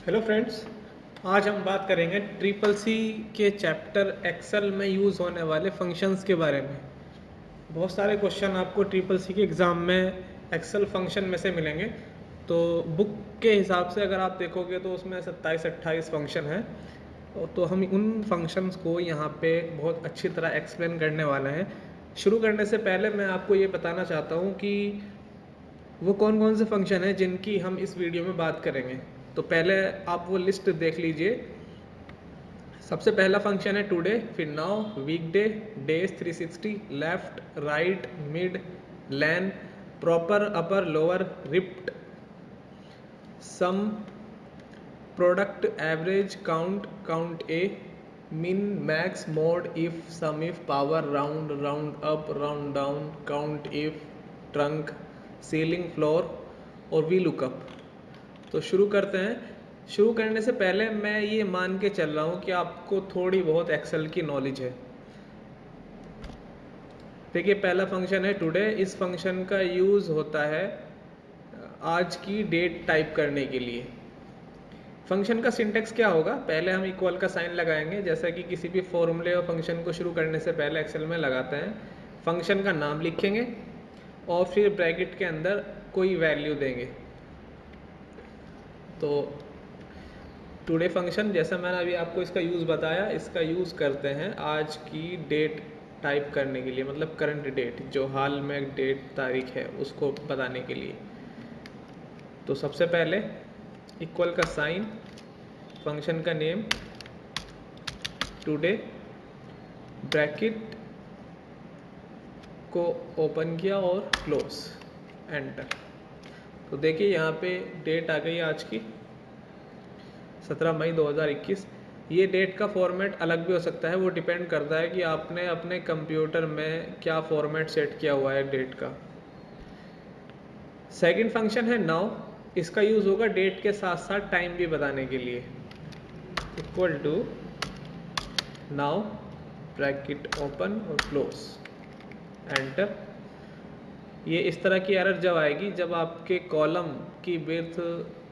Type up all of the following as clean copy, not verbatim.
Hello friends, आज हम बात करेंगे ट्रिपल सी के चैप्टर एक्सेल में यूज़ होने वाले फंक्शंस के बारे में। बहुत सारे क्वेश्चन आपको ट्रिपल सी के एग्ज़ाम में एक्सेल फंक्शन में से मिलेंगे। तो बुक के हिसाब से अगर आप देखोगे तो उसमें 27-28 फंक्शन हैं। तो हम उन फंक्शंस को यहाँ पे बहुत अच्छी तरह एक्सप्लेन करने वाले हैं। शुरू करने से पहले मैं आपको ये बताना चाहता हूँ कि वो कौन कौन से फंक्शन हैं जिनकी हम इस वीडियो में बात करेंगे। तो पहले आप वो लिस्ट देख लीजिए। सबसे पहला फंक्शन है टुडे, फिर now, weekday, days 360, left, right, mid, len, proper, upper, lower, rept, sum, product, average, count, count a, min, max, mode, if, sum if, power, round, round up, round down, count if, trunc, ceiling, floor और V lookup. तो शुरू करते हैं। शुरू करने से पहले मैं ये मान के चल रहा हूँ कि आपको थोड़ी बहुत एक्सेल की नॉलेज है। देखिए, पहला फंक्शन है टुडे। इस फंक्शन का यूज़ होता है आज की डेट टाइप करने के लिए। फंक्शन का सिंटेक्स क्या होगा? पहले हम इक्वल का साइन लगाएंगे, जैसा कि किसी भी फॉर्मूले और फंक्शन को शुरू करने से पहले एक्सेल में लगाते हैं। फंक्शन का नाम लिखेंगे और फिर ब्रैकेट के अंदर कोई वैल्यू देंगे। तो टुडे फंक्शन, जैसा मैंने अभी आपको इसका यूज़ बताया, इसका यूज़ करते हैं आज की डेट टाइप करने के लिए, मतलब करंट डेट, जो हाल में डेट तारीख है उसको बताने के लिए। तो सबसे पहले इक्वल का साइन, फंक्शन का नेम टुडे, ब्रैकेट को ओपन किया और क्लोज, एंटर। तो देखिए यहाँ पे डेट आ गई आज की 17 मई 2021। ये डेट का फॉर्मेट अलग भी हो सकता है, वो डिपेंड करता है कि आपने अपने कंप्यूटर में क्या फॉर्मेट सेट किया हुआ है डेट का। सेकंड फंक्शन है नाउ। इसका यूज़ होगा डेट के साथ साथ टाइम भी बताने के लिए। Equal to now, bracket open और क्लोज, एंटर। ये इस तरह की एरर जब आएगी जब आपके कॉलम की विड्थ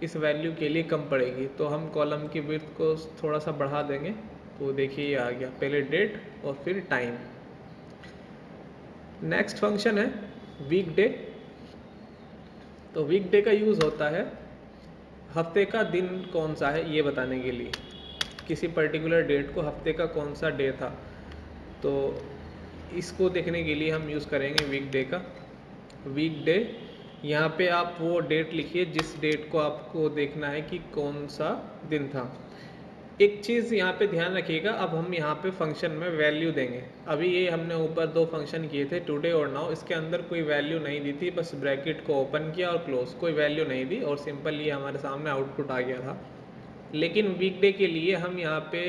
इस वैल्यू के लिए कम पड़ेगी। तो हम कॉलम की विड्थ को थोड़ा सा बढ़ा देंगे। तो देखिए ये आ गया, पहले डेट और फिर टाइम। नेक्स्ट फंक्शन है वीकडे। तो वीकडे का यूज़ होता है हफ्ते का दिन कौन सा है ये बताने के लिए। किसी पर्टिकुलर डेट को हफ्ते का कौन सा डे था, तो इसको देखने के लिए हम यूज़ करेंगे वीकडे का। वीकडे, यहाँ पे आप वो डेट लिखिए जिस डेट को आपको देखना है कि कौन सा दिन था। एक चीज़ यहाँ पे ध्यान रखिएगा, अब हम यहाँ पे फंक्शन में वैल्यू देंगे। अभी ये हमने ऊपर दो फंक्शन किए थे टुडे और नाउ, इसके अंदर कोई वैल्यू नहीं दी थी, बस ब्रैकेट को ओपन किया और क्लोज, कोई वैल्यू नहीं दी और सिंपल ये हमारे सामने आउटपुट आ गया था। लेकिन वीकडे के लिए हम यहाँ पे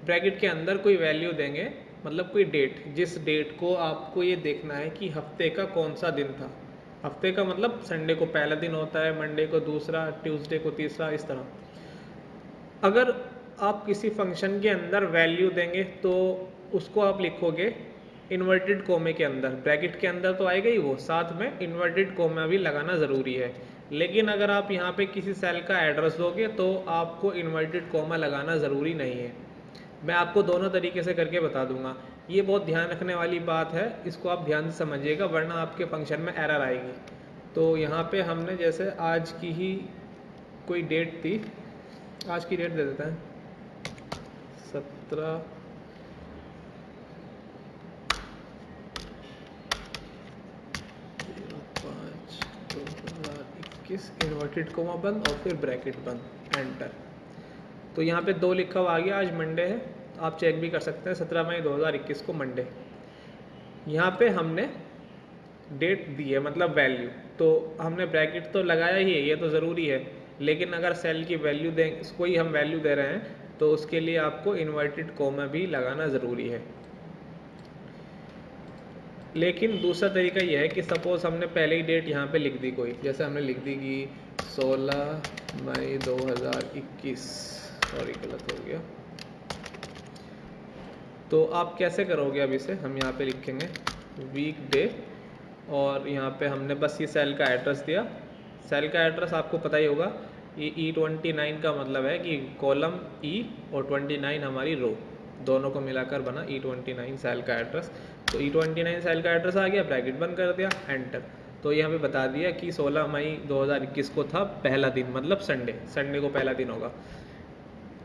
ब्रैकेट के अंदर कोई वैल्यू देंगे, मतलब कोई डेट, जिस डेट को आपको ये देखना है कि हफ्ते का कौन सा दिन था। हफ्ते का मतलब संडे को पहला दिन होता है, मंडे को दूसरा, ट्यूसडे को तीसरा, इस तरह। अगर आप किसी फंक्शन के अंदर वैल्यू देंगे तो उसको आप लिखोगे इन्वर्टेड कोमे के अंदर। ब्रैकेट के अंदर तो आएगा ही वो, साथ में इन्वर्टेड कोमा भी लगाना ज़रूरी है। लेकिन अगर आप यहाँ पे किसी सेल का एड्रेस दोगे तो आपको इन्वर्टेड कोमा लगाना ज़रूरी नहीं है। मैं आपको दोनों तरीके से करके बता दूंगा। ये बहुत ध्यान रखने वाली बात है, इसको आप ध्यान से समझिएगा वरना आपके फंक्शन में एरर आएगी। तो यहाँ पे हमने जैसे आज की ही कोई डेट थी, आज की डेट दे देते हैं 17 5 2021, इन्वर्टेड कोमा बंद और फिर ब्रैकेट बंद, एंटर। तो यहाँ पे 2 लिखा हुआ आ गया, आज मंडे है, आप चेक भी कर सकते हैं 17 मई 2021 को मंडे। यहाँ पे हमने डेट दी है, मतलब वैल्यू, तो हमने ब्रैकेट तो लगाया ही है, ये तो ज़रूरी है। लेकिन अगर सेल की वैल्यू दें, कोई हम वैल्यू दे रहे हैं तो उसके लिए आपको इन्वर्टेड कोमा भी लगाना ज़रूरी है। लेकिन दूसरा तरीका यह है कि सपोज़ हमने पहले ही डेट यहाँ पे लिख दी कोई, जैसे हमने लिख दी कि 16 मई 2021, सॉरी गलत हो गया। तो आप कैसे करोगे? अब इसे हम यहाँ पे लिखेंगे वीक डे और यहाँ पे हमने बस ये सेल का एड्रेस दिया। सेल का एड्रेस आपको पता ही होगा, ये E29 का मतलब है कि कॉलम E और 29 हमारी रो, दोनों को मिलाकर बना E29 सेल का एड्रेस। तो E29 सेल का एड्रेस आ गया, ब्रैकेट बंद कर दिया, एंटर। तो यहाँ पे बता दिया कि 16 मई 2021 को था पहला दिन, मतलब संडे को पहला दिन होगा।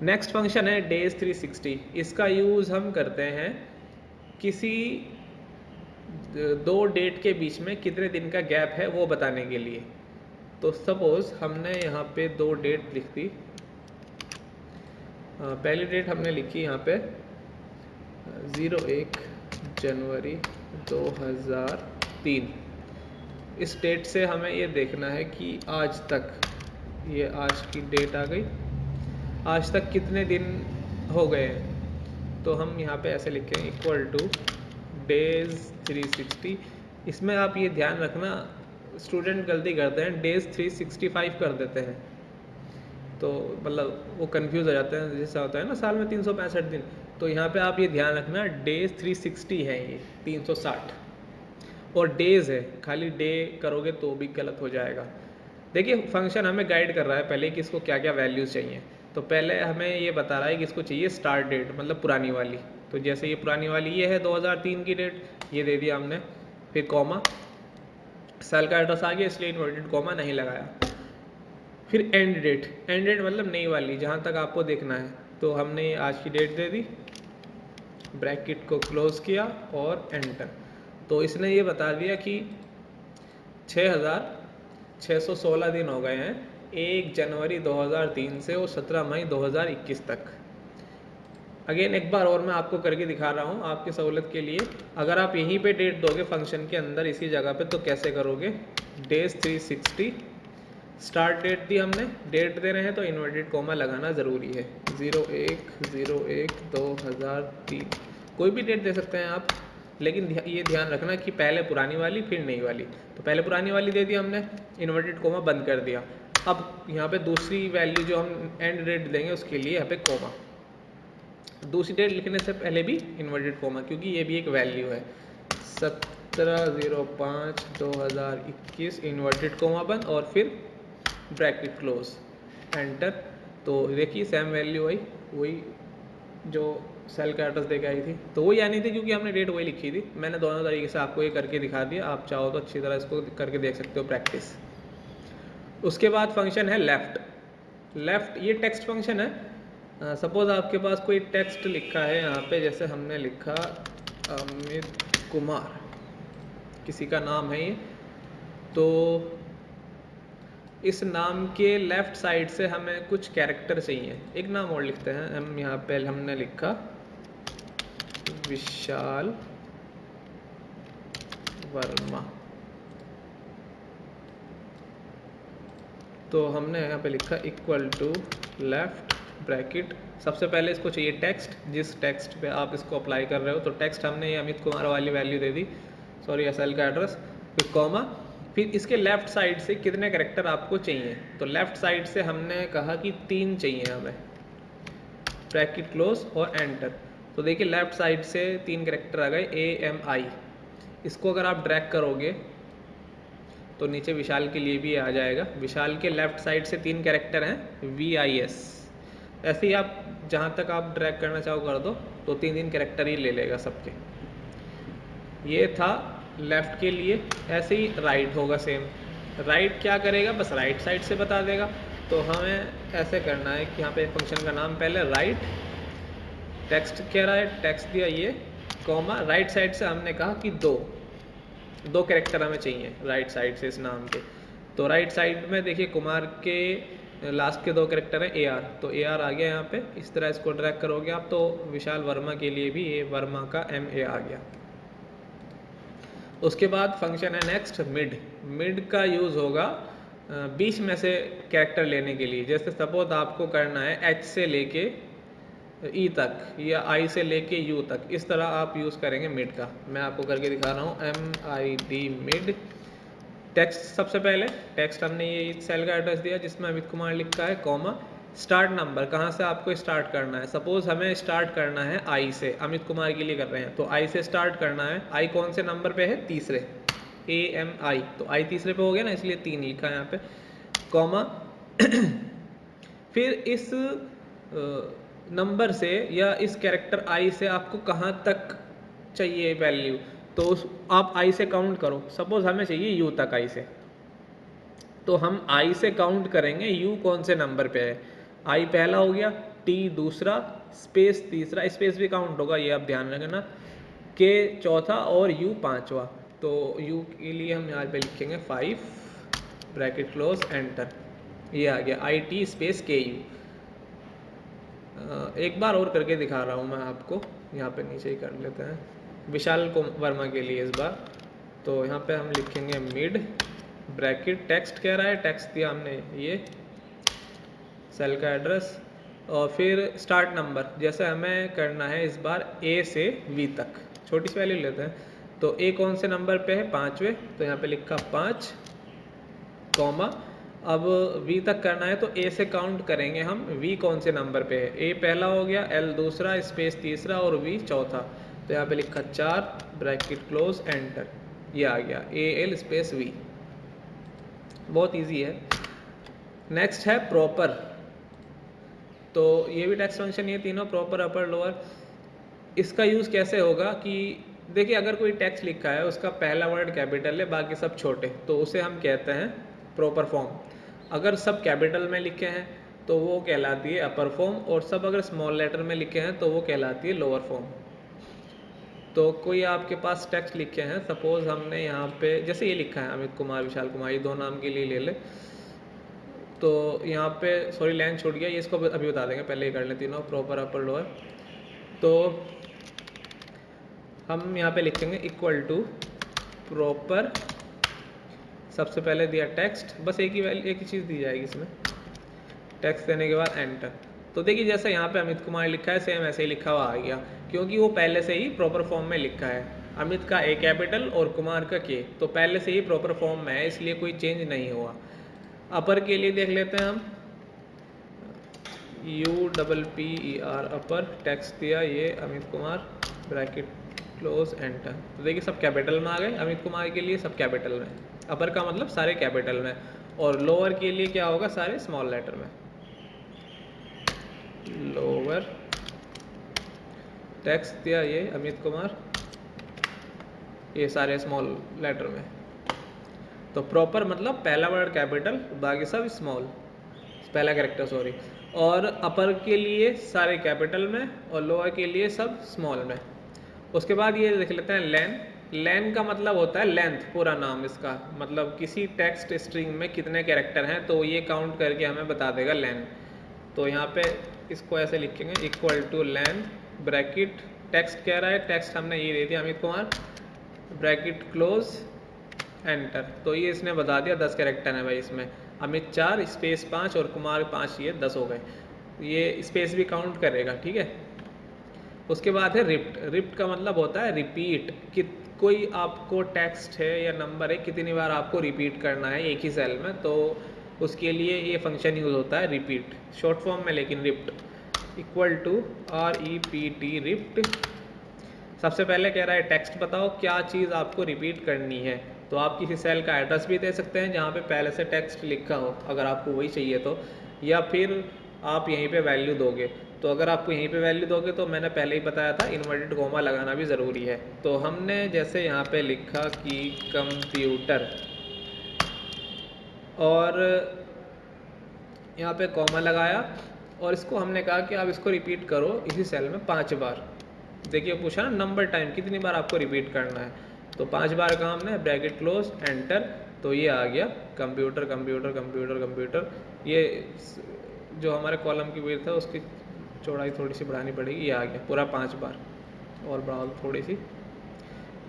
नेक्स्ट फंक्शन है डेज 360। इसका यूज़ हम करते हैं किसी दो डेट के बीच में कितने दिन का गैप है वो बताने के लिए। तो सपोज हमने यहाँ पे दो डेट लिख दी। पहली डेट हमने लिखी यहाँ पे 01 जनवरी 2003। इस डेट से हमें ये देखना है कि आज तक, ये आज की डेट आ गई, आज तक कितने दिन हो गए हैं। तो हम यहाँ पे ऐसे लिखें इक्वल टू डेज 360। इसमें आप ये ध्यान रखना, स्टूडेंट गलती करते हैं, डेज 365 कर देते हैं, तो मतलब वो कंफ्यूज हो जाते हैं। जैसा होता है ना साल में 365 दिन, तो यहाँ पे आप ये ध्यान रखना डेज 360 है, ये 360 और डेज है, खाली डे करोगे तो भी गलत हो जाएगा। देखिए फंक्शन हमें गाइड कर रहा है पहले कि इसको क्या क्या वैल्यूज़ चाहिए। तो पहले हमें ये बता रहा है कि इसको चाहिए स्टार्ट डेट, मतलब पुरानी वाली। तो जैसे ये पुरानी वाली ये है 2003 की डेट, ये दे दिया हमने, फिर कॉमा, सेल का एड्रेस आ गया इसलिए इन्वर्टेड कॉमा नहीं लगाया। फिर एंड डेट, एंड डेट मतलब नई वाली जहाँ तक आपको देखना है। तो हमने आज की डेट दे दी, ब्रैकेट को क्लोज किया और एंटर। तो इसने ये बता दिया कि 6,616 दिन हो गए हैं 1 जनवरी 2003 से और 17 मई 2021 तक। अगेन एक बार और मैं आपको करके दिखा रहा हूँ आपकी सहूलत के लिए। अगर आप यहीं पे डेट दोगे फंक्शन के अंदर इसी जगह पे, तो कैसे करोगे, डेज 360, स्टार्ट डेट दी हमने, डेट दे रहे हैं तो इन्वर्टेड कॉमा लगाना ज़रूरी है। 01/01/2003, कोई भी डेट दे सकते हैं आप, लेकिन ये ध्यान रखना कि पहले पुरानी वाली फिर नई वाली। तो पहले पुरानी वाली दे दी हमने, इन्वर्टेड कॉमा बंद कर दिया। अब यहाँ पे दूसरी वैल्यू जो हम एंड डेट देंगे उसके लिए यहाँ पे कॉमा, दूसरी डेट लिखने से पहले भी इन्वर्टेड कॉमा, क्योंकि ये भी एक वैल्यू है। 17/05/2021 इन्वर्टेड कॉमा बंद और फिर ब्रैकेट क्लोज, एंटर। तो देखिए सेम वैल्यू आई, वही जो सेल का एड्रेस देके आई थी, तो वही आनी थी क्योंकि हमने डेट वही लिखी थी। मैंने दोनों तरीके से आपको ये करके दिखा दिया, आप चाहो तो अच्छी तरह इसको करके देख सकते हो प्रैक्टिस। उसके बाद फंक्शन है लेफ्ट। लेफ्ट ये टेक्स्ट फंक्शन है। सपोज आपके पास कोई टेक्स्ट लिखा है यहाँ पे, जैसे हमने लिखा अमित कुमार, किसी का नाम है ये, तो इस नाम के लेफ्ट साइड से हमें कुछ कैरेक्टर चाहिए। एक नाम और लिखते हैं हम, यहाँ पे हमने लिखा विशाल वर्मा, तो हमने यहाँ पे लिखा इक्वल टू लेफ्ट ब्रैकेट। सबसे पहले इसको चाहिए टेक्स्ट, जिस टेक्स्ट पे आप इसको अप्लाई कर रहे हो। तो टेक्स्ट हमने ये अमित कुमार वाली वैल्यू दे दी, सॉरी एसएल का एड्रेस, फिर कॉमा, फिर इसके लेफ्ट साइड से कितने कैरेक्टर आपको चाहिए। तो लेफ्ट साइड से हमने कहा कि 3 चाहिए हमें, ब्रैकेट क्लोज और एंटर। तो देखिए लेफ्ट साइड से 3 कैरेक्टर आ गए AMI। इसको अगर आप ड्रैग करोगे तो नीचे विशाल के लिए भी आ जाएगा। विशाल के लेफ्ट साइड से 3 कैरेक्टर हैं VIS। ऐसे ही आप जहाँ तक आप ड्रैग करना चाहो कर दो, तो 3 कैरेक्टर ही ले लेगा सबके। ये था लेफ्ट के लिए। ऐसे ही राइट होगा सेम। राइट क्या करेगा, बस राइट साइड से बता देगा। तो हमें ऐसे करना है कि यहाँ पे फंक्शन का नाम पहले राइट, टेक्स्ट कह रहा है, टेक्स्ट दिया ये, कॉमा, राइट साइड से हमने कहा कि दो कैरेक्टर हमें चाहिए राइट साइड से इस नाम के। तो राइट साइड में देखिए कुमार के लास्ट के 2 कैरेक्टर हैं AR, तो AR आ गया यहाँ पे। इस तरह इसको ड्रैग करोगे आप तो विशाल वर्मा के लिए भी ये वर्मा का MA आ गया। उसके बाद फंक्शन है नेक्स्ट मिड। मिड का यूज़ होगा बीच में से कैरेक्टर लेने के लिए। जैसे सपोज आपको करना है H से लेके E तक या I से लेके U तक, इस तरह आप यूज़ करेंगे मिड का। मैं आपको करके दिखा रहा हूँ MID मिड। टेक्स्ट सबसे पहले, टेक्स्ट हमने ये सेल का एड्रेस दिया जिसमें अमित कुमार लिखा है, कॉमा, स्टार्ट नंबर, कहाँ से आपको स्टार्ट करना है। सपोज हमें स्टार्ट करना है I से, अमित कुमार के लिए कर रहे हैं तो I से स्टार्ट करना है। I कौन से नंबर पे है, तीसरे, AMI, तो I तीसरे पे हो गया ना, इसलिए 3 लिखा है यहाँ पे, कॉमा फिर इस नंबर से या इस कैरेक्टर आई से आपको कहाँ तक चाहिए वैल्यू, तो आप आई से काउंट करो। सपोज हमें चाहिए यू तक आई से, तो हम आई से काउंट करेंगे यू कौन से नंबर पे है। आई पहला हो गया, टी दूसरा, स्पेस तीसरा, स्पेस भी काउंट होगा ये आप ध्यान रखना, के चौथा और यू पांचवा। तो यू के लिए हम यहाँ पे लिखेंगे 5 ब्रैकेट क्लोज एंटर, ये आ गया आई टी स्पेस के यू। एक बार और करके दिखा रहा हूँ मैं आपको, यहाँ पे नीचे ही कर लेते हैं विशाल वर्मा के लिए इस बार। तो यहाँ पे हम लिखेंगे मिड ब्रैकेट, टेक्स्ट कह रहा है, टेक्स्ट दिया हमने ये सेल का एड्रेस, और फिर स्टार्ट नंबर। जैसे हमें करना है इस बार ए से वी तक, छोटी सी वैल्यू लेते हैं। तो ए कौन से नंबर पे है, पाँचवें, तो यहाँ पे लिखा 5 कॉमा, अब वी तक करना है तो ए से काउंट करेंगे हम वी कौन से नंबर पे है। ए पहला हो गया, एल दूसरा, स्पेस तीसरा और वी चौथा। तो यहाँ पे लिखा 4 ब्रैकेट क्लोज एंटर, ये आ गया ए एल स्पेस वी। बहुत इजी है। नेक्स्ट है प्रॉपर, तो ये भी टेक्स्ट फंक्शन, ये तीनों प्रॉपर अपर लोअर। इसका यूज़ कैसे होगा कि देखिए अगर कोई टेक्स्ट लिखा है उसका पहला वर्ड कैपिटल है बाकी सब छोटे, तो उसे हम कहते हैं प्रॉपर फॉर्म। अगर सब कैपिटल में लिखे हैं तो वो कहलाती है अपर फॉर्म, और सब अगर स्मॉल लेटर में लिखे हैं तो वो कहलाती है लोअर फॉर्म। तो कोई आपके पास टेक्स्ट लिखे हैं, सपोज हमने यहाँ पे जैसे ये लिखा है अमित कुमार विशाल कुमार, ये दो नाम के लिए ले ले, तो यहाँ पे सॉरी लाइन छूट गया, ये इसको अभी बता देंगे, पहले ये कर लें तीनों प्रॉपर अपर लोअर। तो हम यहाँ पे लिखेंगे इक्वल टू प्रॉपर, सबसे पहले दिया टेक्स्ट, बस एक ही चीज़ दी जाएगी इसमें, टेक्स्ट देने के बाद एंटर। तो देखिए जैसे यहाँ पे अमित कुमार लिखा है सेम ऐसे ही लिखा हुआ आ गया, क्योंकि वो पहले से ही प्रॉपर फॉर्म में लिखा है। अमित का ए कैपिटल और कुमार का के, तो पहले से ही प्रॉपर फॉर्म में है, इसलिए कोई चेंज नहीं हुआ। अपर के लिए देख लेते हैं हम, UPPER अपर, टेक्स्ट दिया ये Amit Kumar bracket close enter. तो देखिए सब कैपिटल में आ गए, अमित कुमार के लिए सब कैपिटल में, अपर का मतलब सारे कैपिटल में, और लोअर के लिए क्या होगा, सारे स्मॉल लेटर में। लोअर टेक्स्ट दिया ये अमित कुमार, ये सारे स्मॉल लेटर में। तो प्रॉपर मतलब पहला वर्ड कैपिटल बाकी सब स्मॉल, पहला कैरेक्टर सॉरी, और अपर के लिए सारे कैपिटल में और लोअर के लिए सब स्मॉल में। उसके बाद ये देख लेते हैं लेन। लेन का मतलब होता है लेंथ, पूरा नाम इसका, मतलब किसी टेक्स्ट स्ट्रिंग में कितने कैरेक्टर हैं तो ये काउंट करके हमें बता देगा लेन। तो यहाँ पे इसको ऐसे लिखेंगे equal two lane bracket, text कह रहा है, टेक्स्ट हमने ये दे दिया Amit Kumar bracket close enter. तो ये इसने बता दिया 10 कैरेक्टर है भाई इसमें, अमित 4 स्पेस 5 और कुमार 5, ये 10 हो गए, ये स्पेस भी काउंट करेगा, ठीक है। उसके बाद है रिप्ट। रिप्ट का मतलब होता है रिपीट, कि कोई आपको टेक्स्ट है या नंबर है कितनी बार आपको रिपीट करना है एक ही सेल में, तो उसके लिए ये फंक्शन यूज होता है रिपीट, शॉर्ट फॉर्म में लेकिन rept. Equal to REPT rept. सबसे पहले कह रहा है टेक्स्ट बताओ क्या चीज़ आपको रिपीट करनी है, तो आप किसी सेल का एड्रेस भी दे सकते हैं जहाँ पे पहले से टेक्स्ट लिखा हो अगर आपको वही चाहिए तो, या फिर आप यहीं पे वैल्यू दोगे। तो अगर आपको यहीं पे वैल्यू दोगे तो मैंने पहले ही बताया था इन्वर्टेड कोमा लगाना भी ज़रूरी है। तो हमने जैसे यहाँ पे लिखा कि कंप्यूटर, और यहाँ पे कॉमा लगाया, और इसको हमने कहा कि आप इसको रिपीट करो इसी सेल में 5 बार। देखिए पूछा ना नंबर टाइम कितनी बार आपको रिपीट करना है, तो 5 बार का हमने ब्रैकेट क्लोज एंटर। तो ये आ गया कंप्यूटर कंप्यूटर कंप्यूटर कंप्यूटर। ये जो हमारे कॉलम की विड्थ है उसकी चौड़ाई थोड़ी सी बढ़ानी पड़ेगी, ये आ गया पूरा 5 बार, और बढ़ाओ थोड़ी सी,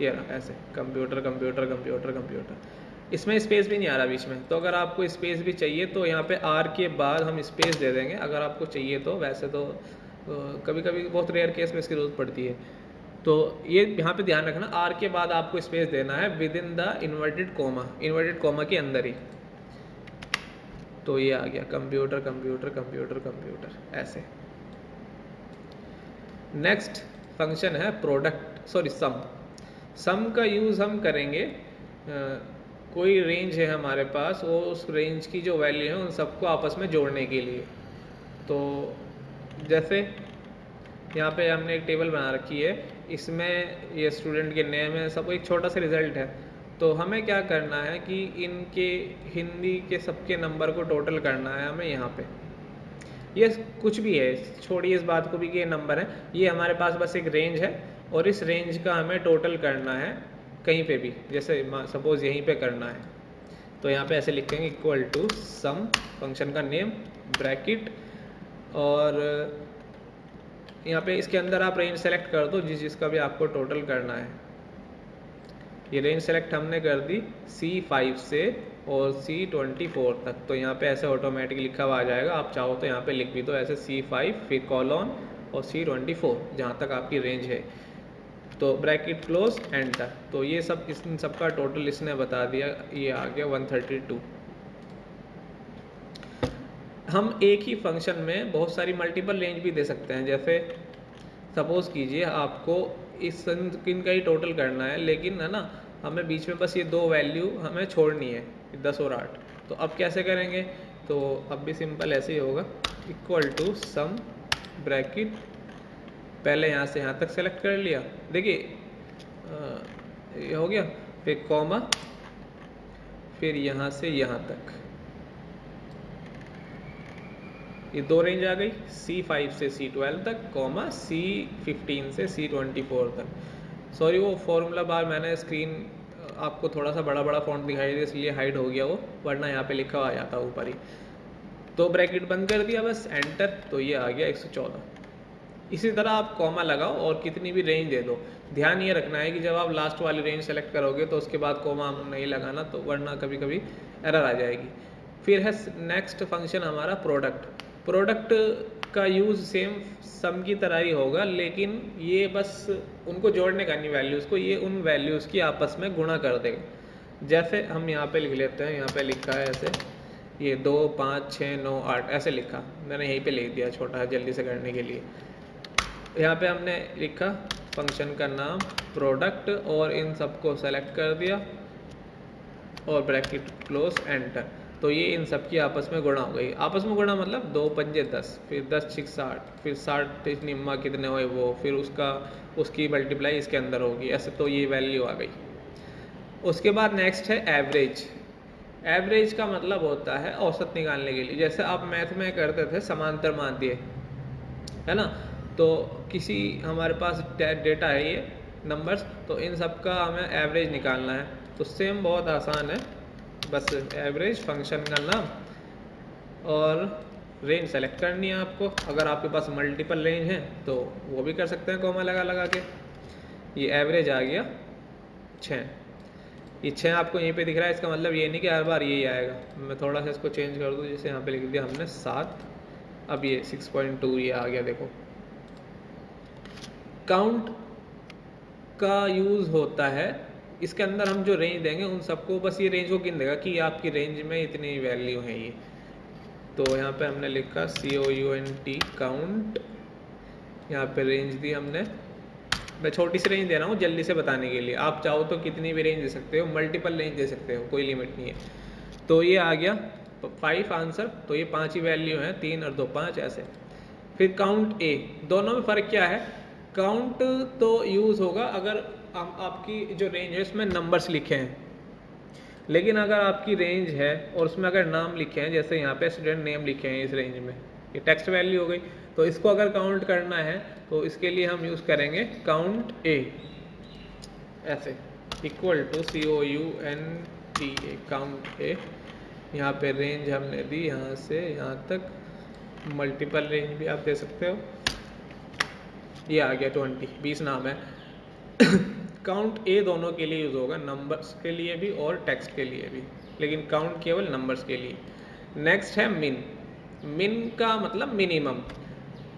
ये रहा ऐसे कंप्यूटर कंप्यूटर कंप्यूटर कंप्यूटर। इसमें स्पेस भी नहीं आ रहा बीच में, तो अगर आपको स्पेस भी चाहिए तो यहाँ पे R के बाद हम स्पेस दे देंगे अगर आपको चाहिए तो। वैसे तो कभी कभी बहुत रेयर केस में इसकी ज़रूरत पड़ती है, तो ये यहाँ पे ध्यान रखना R के बाद आपको स्पेस देना है with in the inverted coma के अंदर ही। तो ये आ गया कंप्यूटर कंप्यूटर कंप्यूटर कंप्यूटर ऐसे। नेक्स्ट फंक्शन है प्रोडक्ट, सॉरी सम। सम का यूज़ हम करेंगे, कोई रेंज है हमारे पास, वो उस रेंज की जो वैल्यू है उन सबको आपस में जोड़ने के लिए। तो जैसे यहाँ पे हमने एक टेबल बना रखी है, इसमें ये स्टूडेंट के नेम है, सब एक छोटा सा रिजल्ट है। तो हमें क्या करना है कि इनके हिंदी के सबके नंबर को टोटल करना है हमें यहाँ पे। ये कुछ भी है, छोड़िए इस बात को भी कि ये नंबर है, ये हमारे पास बस एक रेंज है और इस रेंज का हमें टोटल करना है कहीं पे भी, जैसे सपोज़ यहीं पे करना है। तो यहाँ पे ऐसे लिखेंगे इक्वल टू सम, फंक्शन का नेम, ब्रैकेट, और यहाँ पे इसके अंदर आप रेंज सेलेक्ट कर दो जिसका भी आपको टोटल करना है। ये रेंज सेलेक्ट हमने कर दी C5 से और C24 तक, तो यहाँ पे ऐसे ऑटोमेटिक लिखा हुआ आ जाएगा। आप चाहो तो यहाँ पे लिख भी दो ऐसे C5 फिर कॉलन और C24 जहाँ तक आपकी रेंज है, तो ब्रैकेट क्लोज एंटर। तो ये सब इन सब का टोटल इसने बता दिया, ये आ गया 132। हम एक ही फंक्शन में बहुत सारी मल्टीपल रेंज भी दे सकते हैं। जैसे सपोज़ कीजिए आपको इस इनका ही टोटल करना है, लेकिन है ना हमें बीच में बस ये दो वैल्यू हमें छोड़नी है, 10 और 8। तो अब कैसे करेंगे? तो अब भी सिंपल ऐसे ही होगा, इक्वल टू सम ब्रैकेट, पहले यहाँ से यहाँ तक सेलेक्ट कर लिया, देखिए ये हो गया, फिर कॉमा, फिर यहाँ से यहाँ तक ये दो रेंज आ गई, C5 से C12 तक, कॉमा C15 से C24 तक। सॉरी वो फॉर्मूला बार मैंने स्क्रीन आपको थोड़ा सा बड़ा बड़ा फॉन्ट दिखाई दे इसलिए हाइड हो गया वो, वरना यहाँ पे लिखा हुआ आ जाता ऊपर ही। तो ब्रैकेट बंद कर दिया बस, एंटर, तो ये आ गया 114। इसी तरह आप कॉमा लगाओ और कितनी भी रेंज दे दो। ध्यान ये रखना है कि जब आप लास्ट वाली रेंज सेलेक्ट करोगे तो उसके बाद कॉमा नहीं लगाना, तो वरना कभी कभी एरर आ जाएगी। फिर है नेक्स्ट फंक्शन हमारा प्रोडक्ट। प्रोडक्ट का यूज़ सेम सम की तरह ही होगा, लेकिन ये बस उनको जोड़ने का नहीं वैल्यूज़ को, ये उन वैल्यूज़ की आपस में गुणा कर देगा। जैसे हम यहाँ पे लिख लेते हैं, यहाँ पे लिखा है ऐसे, ये 2, 5, 6, 9, 8 ऐसे लिखा, मैंने यहीं पे लिख दिया छोटा जल्दी से करने के लिए। यहाँ पे हमने लिखा फंक्शन का नाम प्रोडक्ट और इन सबको सेलेक्ट कर दिया और ब्रैकेट क्लोज एंटर। तो ये इन सब की आपस में गुणा हो गई। आपस में गुणा मतलब 2 पंजे 10, फिर 10 6 60, फिर 60 निम्मा कितने हुए वो, फिर उसकी मल्टीप्लाई इसके अंदर होगी, ऐसे तो ये वैल्यू आ गई। उसके बाद नेक्स्ट है एवरेज। एवरेज का मतलब होता है औसत निकालने के लिए। जैसे आप मैथ में करते थे समांतर माध्य, है ना, तो किसी हमारे पास डेटा है ये नंबर्स, तो इन सब का हमें एवरेज निकालना है। तो सेम बहुत आसान है, बस एवरेज फंक्शन का नाम और रेंज सेलेक्ट करनी है आपको। अगर आपके पास मल्टीपल रेंज है तो वो भी कर सकते हैं कॉमा लगा लगा के। ये एवरेज आ गया 6, ये 6 आपको यहीं पे दिख रहा है, इसका मतलब ये नहीं कि हर बार यही आएगा। मैं थोड़ा सा इसको चेंज कर दूँ, जैसे यहाँ पे लिख दिया हमने 7, अब ये 6.2 ये आ गया। देखो काउंट का यूज़ होता है, इसके अंदर हम जो रेंज देंगे उन सबको बस ये रेंज को गिन देगा कि आपकी रेंज में इतनी वैल्यू है ये। तो यहाँ पे हमने लिखा COUNT काउंट, यहाँ पे रेंज दी हमने, मैं छोटी सी रेंज दे रहा हूँ जल्दी से बताने के लिए, आप चाहो तो कितनी भी रेंज दे सकते हो, मल्टीपल रेंज दे सकते हो, कोई लिमिट नहीं है। तो ये आ गया 5 आंसर, तो ये 5 ही वैल्यू हैं, 3 और 2 5 ऐसे। फिर काउंट ए, दोनों में फ़र्क क्या है? काउंट तो यूज़ होगा अगर आपकी जो रेंज है उसमें नंबर्स लिखे हैं, लेकिन अगर आपकी रेंज है और उसमें अगर नाम लिखे हैं, जैसे यहाँ पे स्टूडेंट नेम लिखे हैं इस रेंज में, ये टेक्स्ट वैल्यू हो गई, तो इसको अगर काउंट करना है तो इसके लिए हम यूज़ करेंगे काउंट ए, ऐसे equal to COUNT A, count A. यहाँ पे रेंज हमने दी यहाँ से यहाँ तक, मल्टीपल रेंज भी आप दे सकते हो। ये आ गया 20 नाम है। काउंट ए दोनों के लिए यूज़ होगा, नंबर्स के लिए भी और टेक्स्ट के लिए भी, लेकिन काउंट केवल नंबर्स के लिए। नेक्स्ट है मिन। मिन का मतलब मिनिमम।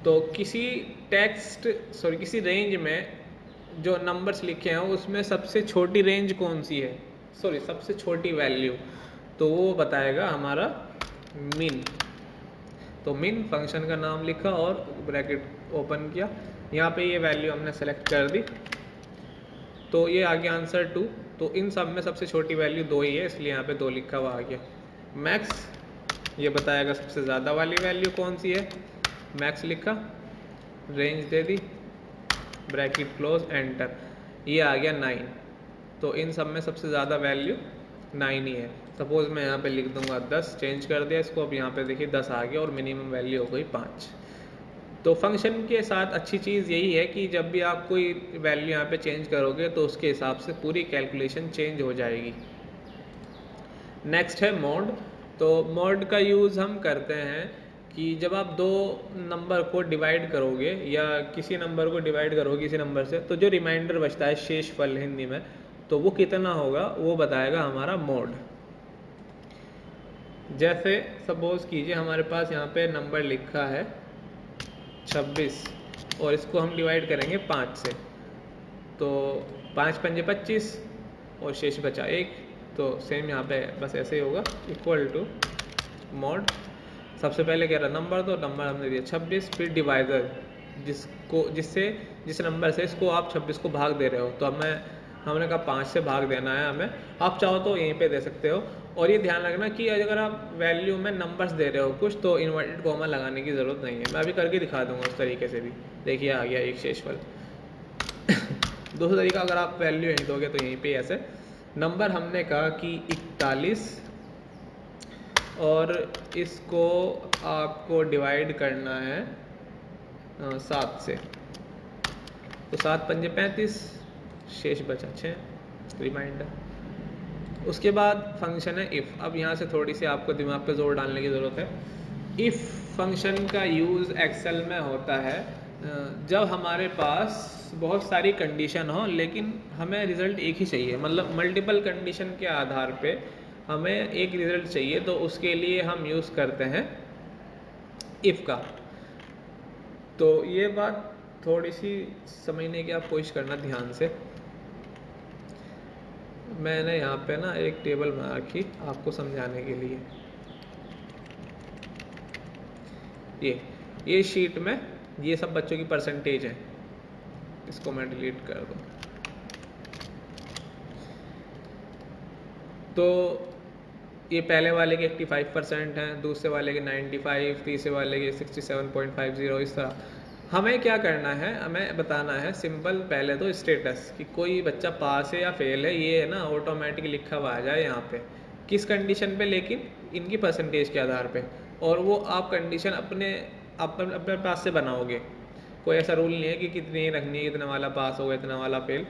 तो किसी किसी रेंज में जो नंबर्स लिखे हैं उसमें सबसे छोटी रेंज कौन सी है, सबसे छोटी वैल्यू, तो वो बताएगा हमारा मिन। तो मिन फंक्शन का नाम लिखा और ब्रैकेट ओपन किया, यहाँ पे ये वैल्यू हमने सेलेक्ट कर दी, तो ये आ गया आंसर 2। तो इन सब में सबसे छोटी वैल्यू 2 ही है, इसलिए यहाँ पे 2 लिखा हुआ आ गया। मैक्स ये बताएगा सबसे ज़्यादा वाली वैल्यू कौन सी है, मैक्स लिखा, रेंज दे दी, ब्रैकेट क्लोज, एंटर, ये आ गया 9। तो इन सब में सबसे ज़्यादा वैल्यू 9 ही है। सपोज़ मैं यहाँ पे लिख दूंगा 10, चेंज कर दिया इसको, अब यहाँ पे देखिए 10 आ गया और मिनिमम वैल्यू हो गई 5। तो फंक्शन के साथ अच्छी चीज़ यही है कि जब भी आप कोई वैल्यू यहाँ पे चेंज करोगे तो उसके हिसाब से पूरी कैलकुलेशन चेंज हो जाएगी। नेक्स्ट है मोड। तो मोड का यूज़ हम करते हैं कि जब आप दो नंबर को डिवाइड करोगे या किसी नंबर को डिवाइड करोगे किसी नंबर से, तो जो रिमाइंडर बचता है शेषफल हिंदी में, तो वो कितना होगा वो बताएगा हमारा मोड। जैसे सपोज़ कीजिए हमारे पास यहाँ पे नंबर लिखा है 26 और इसको हम डिवाइड करेंगे 5 से, तो 5 पंजे 25 और शेष बचा 1। तो सेम यहाँ पे बस ऐसे ही होगा, इक्वल टू मॉड, सबसे पहले कह रहा नंबर, तो नंबर हमने दिया 26, फिर डिवाइडर जिस नंबर से इसको आप 26 को भाग दे रहे हो, तो हमने कहा 5 से भाग देना है हमें। आप चाहो तो यहीं पे दे सकते हो। और ये ध्यान रखना कि अगर आप वैल्यू में नंबर्स दे रहे हो कुछ, तो इन्वर्टेड कॉमा लगाने की ज़रूरत नहीं है। मैं अभी करके दिखा दूंगा उस तरीके से भी। देखिए आ गया एक शेषफल। दूसरा तरीका, अगर आप वैल्यू यहीं दोगे तो यहीं पे ऐसे नंबर हमने कहा कि 41 और इसको आपको डिवाइड करना है 7 से, तो 7 पंजे 35, शेष बचा 6, रिमाइंडर। उसके बाद फंक्शन है इफ़। अब यहाँ से थोड़ी सी आपको दिमाग पे जोर डालने की ज़रूरत है। इफ़ फंक्शन का यूज़ एक्सेल में होता है जब हमारे पास बहुत सारी कंडीशन हो लेकिन हमें रिज़ल्ट एक ही चाहिए, मतलब मल्टीपल कंडीशन के आधार पे हमें एक रिज़ल्ट चाहिए, तो उसके लिए हम यूज़ करते हैं इफ़ का। तो ये बात थोड़ी सी समझने की आप कोशिश करना ध्यान से। मैंने यहाँ पे ना एक टेबल बना रखी आपको समझाने के लिए। ये शीट में ये सब बच्चों की परसेंटेज है, इसको मैं डिलीट कर दूँ। तो ये पहले वाले के 85% हैं, दूसरे वाले के 95, तीसरे वाले के 67.50। इस तरह हमें क्या करना है, हमें बताना है सिंपल पहले तो स्टेटस कि कोई बच्चा पास है या फेल है। ये है ना ऑटोमेटिक लिखा हुआ आ जाए यहाँ पे, किस कंडीशन पे, लेकिन इनकी परसेंटेज के आधार पे। और वो आप कंडीशन अपने पास से बनाओगे, कोई ऐसा रूल नहीं है कि कितनी रखनी है, इतना वाला पास होगा इतना वाला फेल।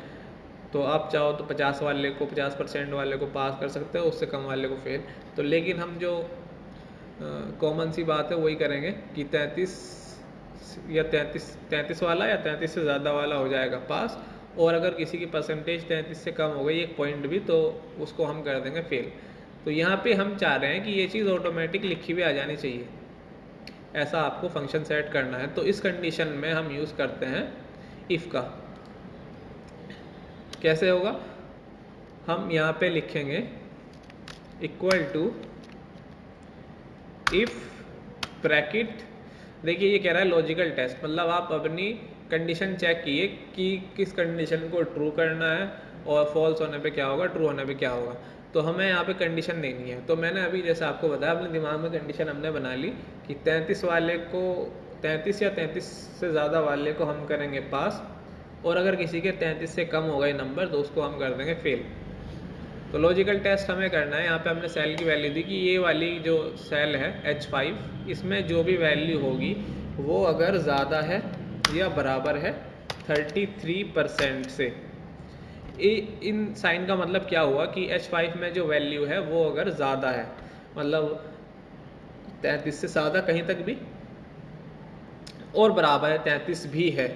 तो आप चाहो तो 50 वाले को 50% वाले को पास कर सकते हो, उससे कम वाले को फेल। तो लेकिन हम जो कॉमन सी बात है वही करेंगे कि 33 वाला या 33 से ज़्यादा वाला हो जाएगा पास, और अगर किसी की परसेंटेज 33 से कम हो गई 1 पॉइंट भी, तो उसको हम कर देंगे फेल। तो यहाँ पे हम चाह रहे हैं कि ये चीज़ ऑटोमेटिक लिखी हुई आ जानी चाहिए, ऐसा आपको फंक्शन सेट करना है। तो इस कंडीशन में हम यूज़ करते हैं इफ़ का। कैसे होगा, हम यहाँ पे लिखेंगे इक्वल टू इफ़ ब्रैकेट। देखिए ये कह रहा है लॉजिकल टेस्ट, मतलब आप अपनी कंडीशन चेक किए कि किस कंडीशन को ट्रू करना है और फॉल्स होने पे क्या होगा, ट्रू होने पे क्या होगा। तो हमें यहाँ पे कंडीशन देनी है। तो मैंने अभी जैसे आपको बताया, अपने दिमाग में कंडीशन हमने बना ली कि 33 वाले को 33 या 33 से ज़्यादा वाले को हम करेंगे पास, और अगर किसी के 33 से कम हो गए नंबर तो उसको हम कर देंगे फेल। तो लॉजिकल टेस्ट हमें करना है। यहाँ पे हमने सेल की वैल्यू दी कि ये वाली जो सेल है H5, इसमें जो भी वैल्यू होगी वो अगर ज़्यादा है या बराबर है 33% से। इन साइन का मतलब क्या हुआ कि H5 में जो वैल्यू है वो अगर ज़्यादा है, मतलब 33 से ज़्यादा कहीं तक भी और बराबर है 33 भी है,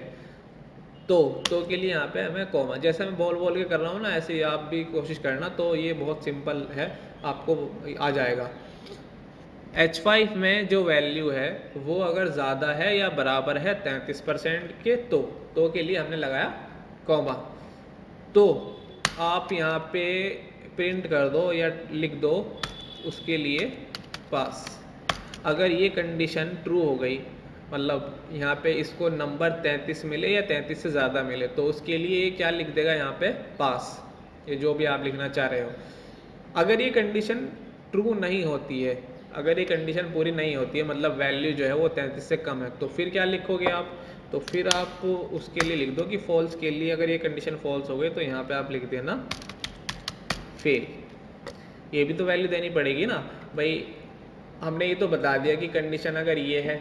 तो के लिए यहाँ पे हमें कॉमा, जैसे मैं बोल के कर रहा हूँ ना, ऐसे ही आप भी कोशिश करना। तो ये बहुत सिंपल है, आपको आ जाएगा। H5 में जो वैल्यू है वो अगर ज़्यादा है या बराबर है 33% के, तो के लिए हमने लगाया कॉमा। तो आप यहाँ पे प्रिंट कर दो या लिख दो उसके लिए पास। अगर ये कंडीशन ट्रू हो गई, मतलब यहाँ पे इसको नंबर 33 मिले या 33 से ज़्यादा मिले, तो उसके लिए ये क्या लिख देगा यहाँ पे पास, ये जो भी आप लिखना चाह रहे हो। अगर ये कंडीशन ट्रू नहीं होती है, अगर ये कंडीशन पूरी नहीं होती है, मतलब वैल्यू जो है वो 33 से कम है, तो फिर क्या लिखोगे आप? तो फिर आप उसके लिए लिख दो कि फॉल्स के लिए, अगर ये कंडीशन फॉल्स हो गई तो यहाँ पे आप लिख देना फेल। ये भी तो वैल्यू देनी पड़ेगी ना भाई। हमने ये तो बता दिया कि कंडीशन अगर ये है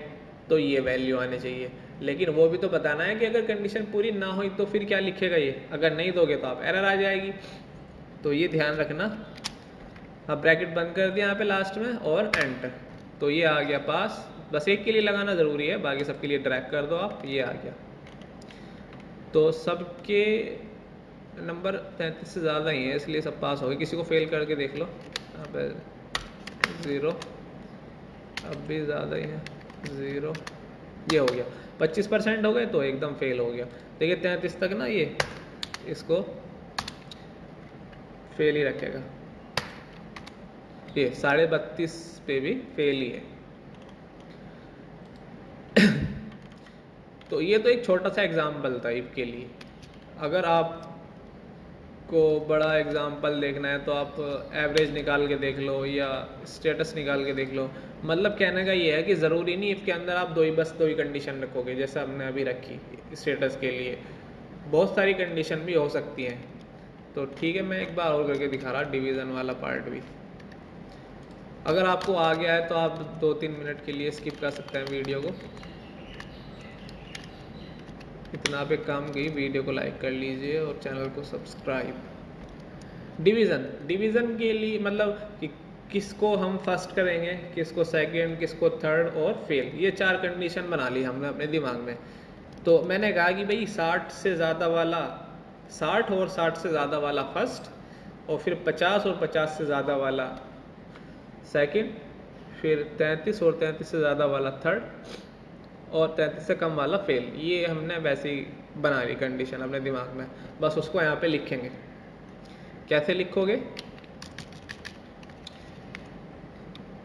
तो ये वैल्यू आनी चाहिए, लेकिन वो भी तो बताना है कि अगर कंडीशन पूरी ना हुई तो फिर क्या लिखेगा ये। अगर नहीं दोगे तो आप एरर आ जाएगी, तो ये ध्यान रखना। अब ब्रैकेट बंद कर दिया यहाँ पे लास्ट में और एंटर, तो ये आ गया पास। बस एक के लिए लगाना ज़रूरी है, बाकी सबके लिए ड्रैग कर दो आप, ये आ गया। तो सबके नंबर 33 से ज़्यादा ही है, इसलिए सब पास हो गए। किसी को फेल करके देख लो, यहाँ पे 0, अब भी ज़्यादा ही है 0, ये हो गया। 25% हो गए तो एकदम फेल हो गया। देखिए 33 तक ना ये इसको फेल ही रखेगा, ये 32.5 पे भी फेल ही है। तो ये तो एक छोटा सा एग्जाम्पल था इफ के लिए। अगर आपको बड़ा एग्जाम्पल देखना है तो आप एवरेज निकाल के देख लो या स्टेटस निकाल के देख लो। मतलब कहने का ये है कि ज़रूरी नहीं इफ के अंदर आप बस दो ही कंडीशन रखोगे, जैसे हमने अभी रखी स्टेटस के लिए। बहुत सारी कंडीशन भी हो सकती हैं। तो ठीक है, मैं एक बार और करके दिखा रहा डिवीज़न वाला पार्ट भी। अगर आपको आ गया है तो आप 2-3 मिनट के लिए स्किप कर सकते हैं वीडियो को। इतना पे काम की वीडियो को लाइक कर लीजिए और चैनल को सब्सक्राइब। डिवीज़न के लिए मतलब कि किसको हम फर्स्ट करेंगे, किसको सेकंड, किसको थर्ड और फेल, ये 4 कंडीशन बना ली हमने अपने दिमाग में। तो मैंने कहा कि भाई 60 से ज़्यादा वाला 60 और 60 से ज़्यादा वाला फर्स्ट, और फिर 50 और 50 से ज़्यादा वाला सेकंड, फिर 33 और 33 से ज़्यादा वाला थर्ड, और 33 से कम वाला फेल। ये हमने वैसे ही बना ली कंडीशन अपने दिमाग में। बस उसको यहाँ पे लिखेंगे। कैसे लिखोगे?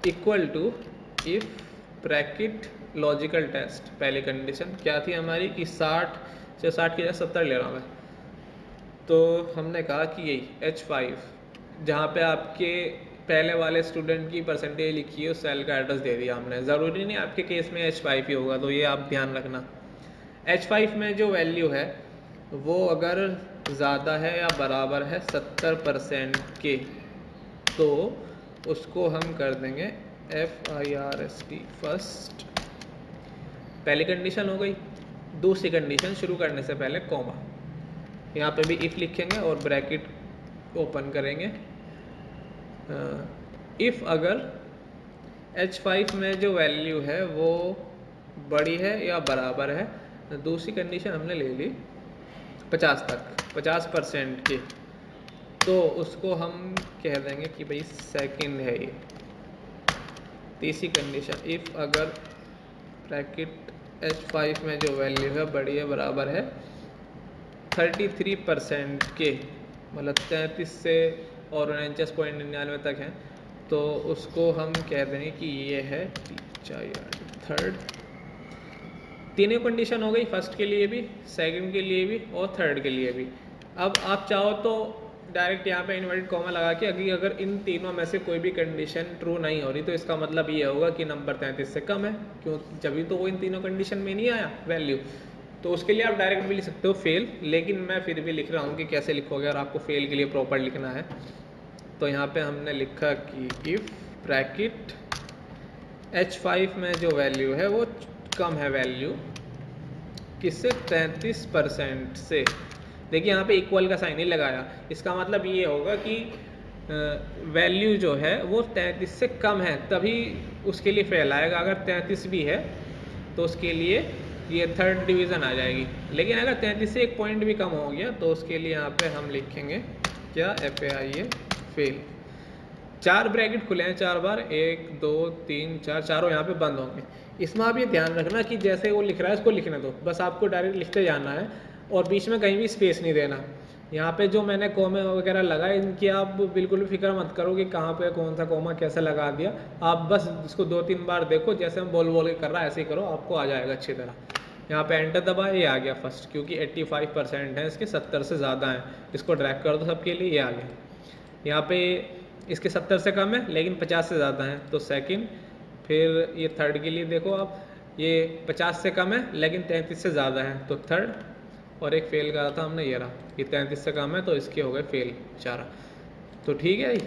Equal to if bracket logical test. पहली कंडीशन क्या थी हमारी कि 60 से 60 की जगह 70 ले रहा हूँ मैं। तो हमने कहा कि यही H5 जहाँ पे आपके पहले वाले स्टूडेंट की परसेंटेज लिखी है, उस सेल का एड्रेस दे दिया हमने। ज़रूरी नहीं आपके केस में H5 ही होगा, तो ये आप ध्यान रखना। H5 में जो वैल्यू है वो अगर ज़्यादा है या बराबर है 70% के, तो उसको हम कर देंगे FIRST फर्स्ट। पहली कंडीशन हो गई। दूसरी कंडीशन शुरू करने से पहले कॉमा, यहाँ पे भी इफ़ लिखेंगे और ब्रैकेट ओपन करेंगे। इफ़ अगर H5 में जो वैल्यू है वो बड़ी है या बराबर है, तो दूसरी कंडीशन हमने ले ली 50 तक, 50% की, तो उसको हम कह देंगे कि भाई सेकंड है ये। तीसरी कंडीशन इफ़ अगर ब्रैकेट H5 में जो वैल्यू है बड़ी है बराबर है 33% के, मतलब 33 से और 49.99 तक है, तो उसको हम कह देंगे कि ये है थर्ड। तीनों कंडीशन हो गई, फर्स्ट के लिए भी, सेकंड के लिए भी और थर्ड के लिए भी। अब आप चाहो तो डायरेक्ट यहाँ पे इन्वर्टेड कॉमा लगा के अगर इन तीनों में से कोई भी कंडीशन ट्रू नहीं हो रही तो इसका मतलब ये होगा कि नंबर 33 से कम है, क्यों? जब तो वो इन तीनों कंडीशन में नहीं आया वैल्यू, तो उसके लिए आप डायरेक्ट भी लिख सकते हो फेल। लेकिन मैं फिर भी लिख रहा हूँ कि कैसे लिखोगे, और आपको फेल के लिए प्रॉपर लिखना है। तो यहाँ पे हमने लिखा कि इफ़ ब्रैकेट H5 में जो वैल्यू है वो कम है वैल्यू किससे, 33% से। देखिए यहाँ पे इक्वल का साइन ही लगाया, इसका मतलब ये होगा कि वैल्यू जो है वो 33 से कम है, तभी उसके लिए फेल आएगा। अगर 33 भी है तो उसके लिए ये थर्ड डिवीज़न आ जाएगी। लेकिन अगर 33 से एक पॉइंट भी कम हो गया तो उसके लिए यहाँ पे हम लिखेंगे क्या, FAIA फेल। 4 ब्रैकेट खुले हैं 4 बार, 1 2 3 4, चारों यहाँ पे बंद होंगे। इसमें आप ये ध्यान रखना कि जैसे वो लिख रहा है इसको लिखने दो, बस आपको डायरेक्ट लिखते जाना है और बीच में कहीं भी स्पेस नहीं देना। यहाँ पे जो मैंने कोमे वगैरह लगाए इनकी आप बिल्कुल भी फिक्र मत करो कि कहाँ पे कौन सा कोमा कैसे लगा दिया। आप बस इसको 2-3 बार देखो, जैसे हम बोल के कर रहा है ऐसे ही करो, आपको आ जाएगा अच्छी तरह। यहाँ पे एंटर दबाए, ये आ गया फर्स्ट, क्योंकि 85% है इसके, 70 से ज़्यादा है। इसको ड्रैग कर दो सबके लिए, ये आ गया। यहाँ पे इसके 70 से कम है लेकिन 50 से ज़्यादा है तो सेकंड। फिर ये थर्ड के लिए देखो आप, ये 50 से कम है लेकिन 33 से ज़्यादा है तो थर्ड। और एक फेल करा था हमने, ये रहा, ये 33 से कम है तो इसके हो गए फेल 4। तो ठीक है।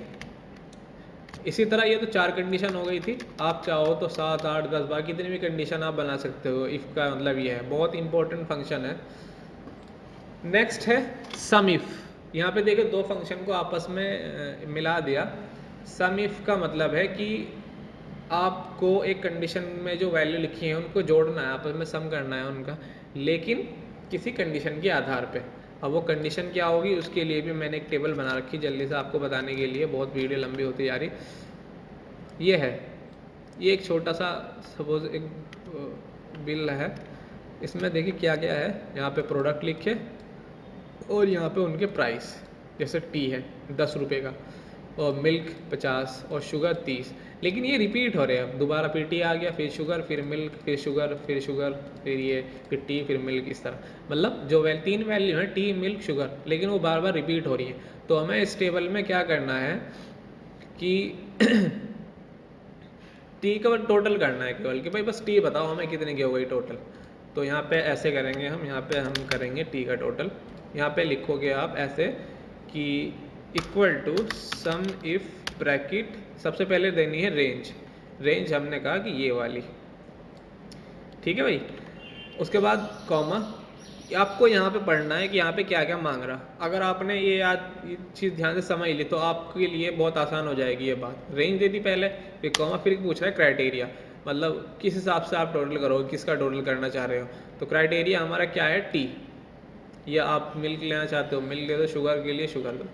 इसी तरह ये तो 4 कंडीशन हो गई थी। आप चाहो तो 7, 8, 10, बाकी कितनी भी कंडीशन आप बना सकते हो। इफ़ का मतलब ये है, बहुत इंपॉर्टेंट फंक्शन है। नेक्स्ट है सम इफ़। यहाँ पे देखो 2 फंक्शन को आपस में मिला दिया। सम इफ़ का मतलब है कि आपको एक कंडीशन में जो वैल्यू लिखी है उनको जोड़ना है, आपस में सम करना है उनका, लेकिन किसी कंडीशन के आधार पे। अब वो कंडीशन क्या होगी उसके लिए भी मैंने एक टेबल बना रखी जल्दी से आपको बताने के लिए, बहुत वीडियो लंबी होती जा रही। ये है, ये एक छोटा सा सपोज एक बिल है, इसमें देखिए क्या क्या है। यहाँ पे प्रोडक्ट लिखे और यहाँ पे उनके प्राइस, जैसे टी है 10 रुपये का और मिल्क 50 और शुगर 30। लेकिन ये रिपीट हो रहे हैं, अब दोबारा फिर टी आ गया, फिर शुगर, फिर मिल्क, फिर शुगर, फिर शुगर, फिर ये, फिर टी, फिर मिल्क, इस तरह। मतलब जो 3 वैल्यू हैं टी, मिल्क, शुगर, लेकिन वो बार बार रिपीट हो रही है। तो हमें इस टेबल में क्या करना है कि टी का टोटल करना है केवल, कि भाई बस टी बताओ हमें कितने की हो गई टोटल। तो यहाँ पे ऐसे करेंगे हम, यहाँ पे हम करेंगे टी का टोटल। यहाँ पे लिखोगे आप ऐसे कि equal to sum if bracket, सबसे पहले देनी है रेंज। रेंज हमने कहा कि ये वाली, ठीक है भाई। उसके बाद कॉमा, आपको यहाँ पे पढ़ना है कि यहाँ पे क्या क्या मांग रहा। अगर आपने ये चीज़ ध्यान से समझ ली तो आपके लिए बहुत आसान हो जाएगी ये बात। रेंज दे दी पहले, फिर कॉमा, फिर पूछ रहा है क्राइटेरिया, मतलब किस हिसाब से आप टोटल करोगे, किसका टोटल करना चाह रहे हो। तो क्राइटेरिया हमारा क्या है, टी, या आप मिल्क लेना चाहते हो मिल्क दे दो, शुगर के लिए शुगर दो।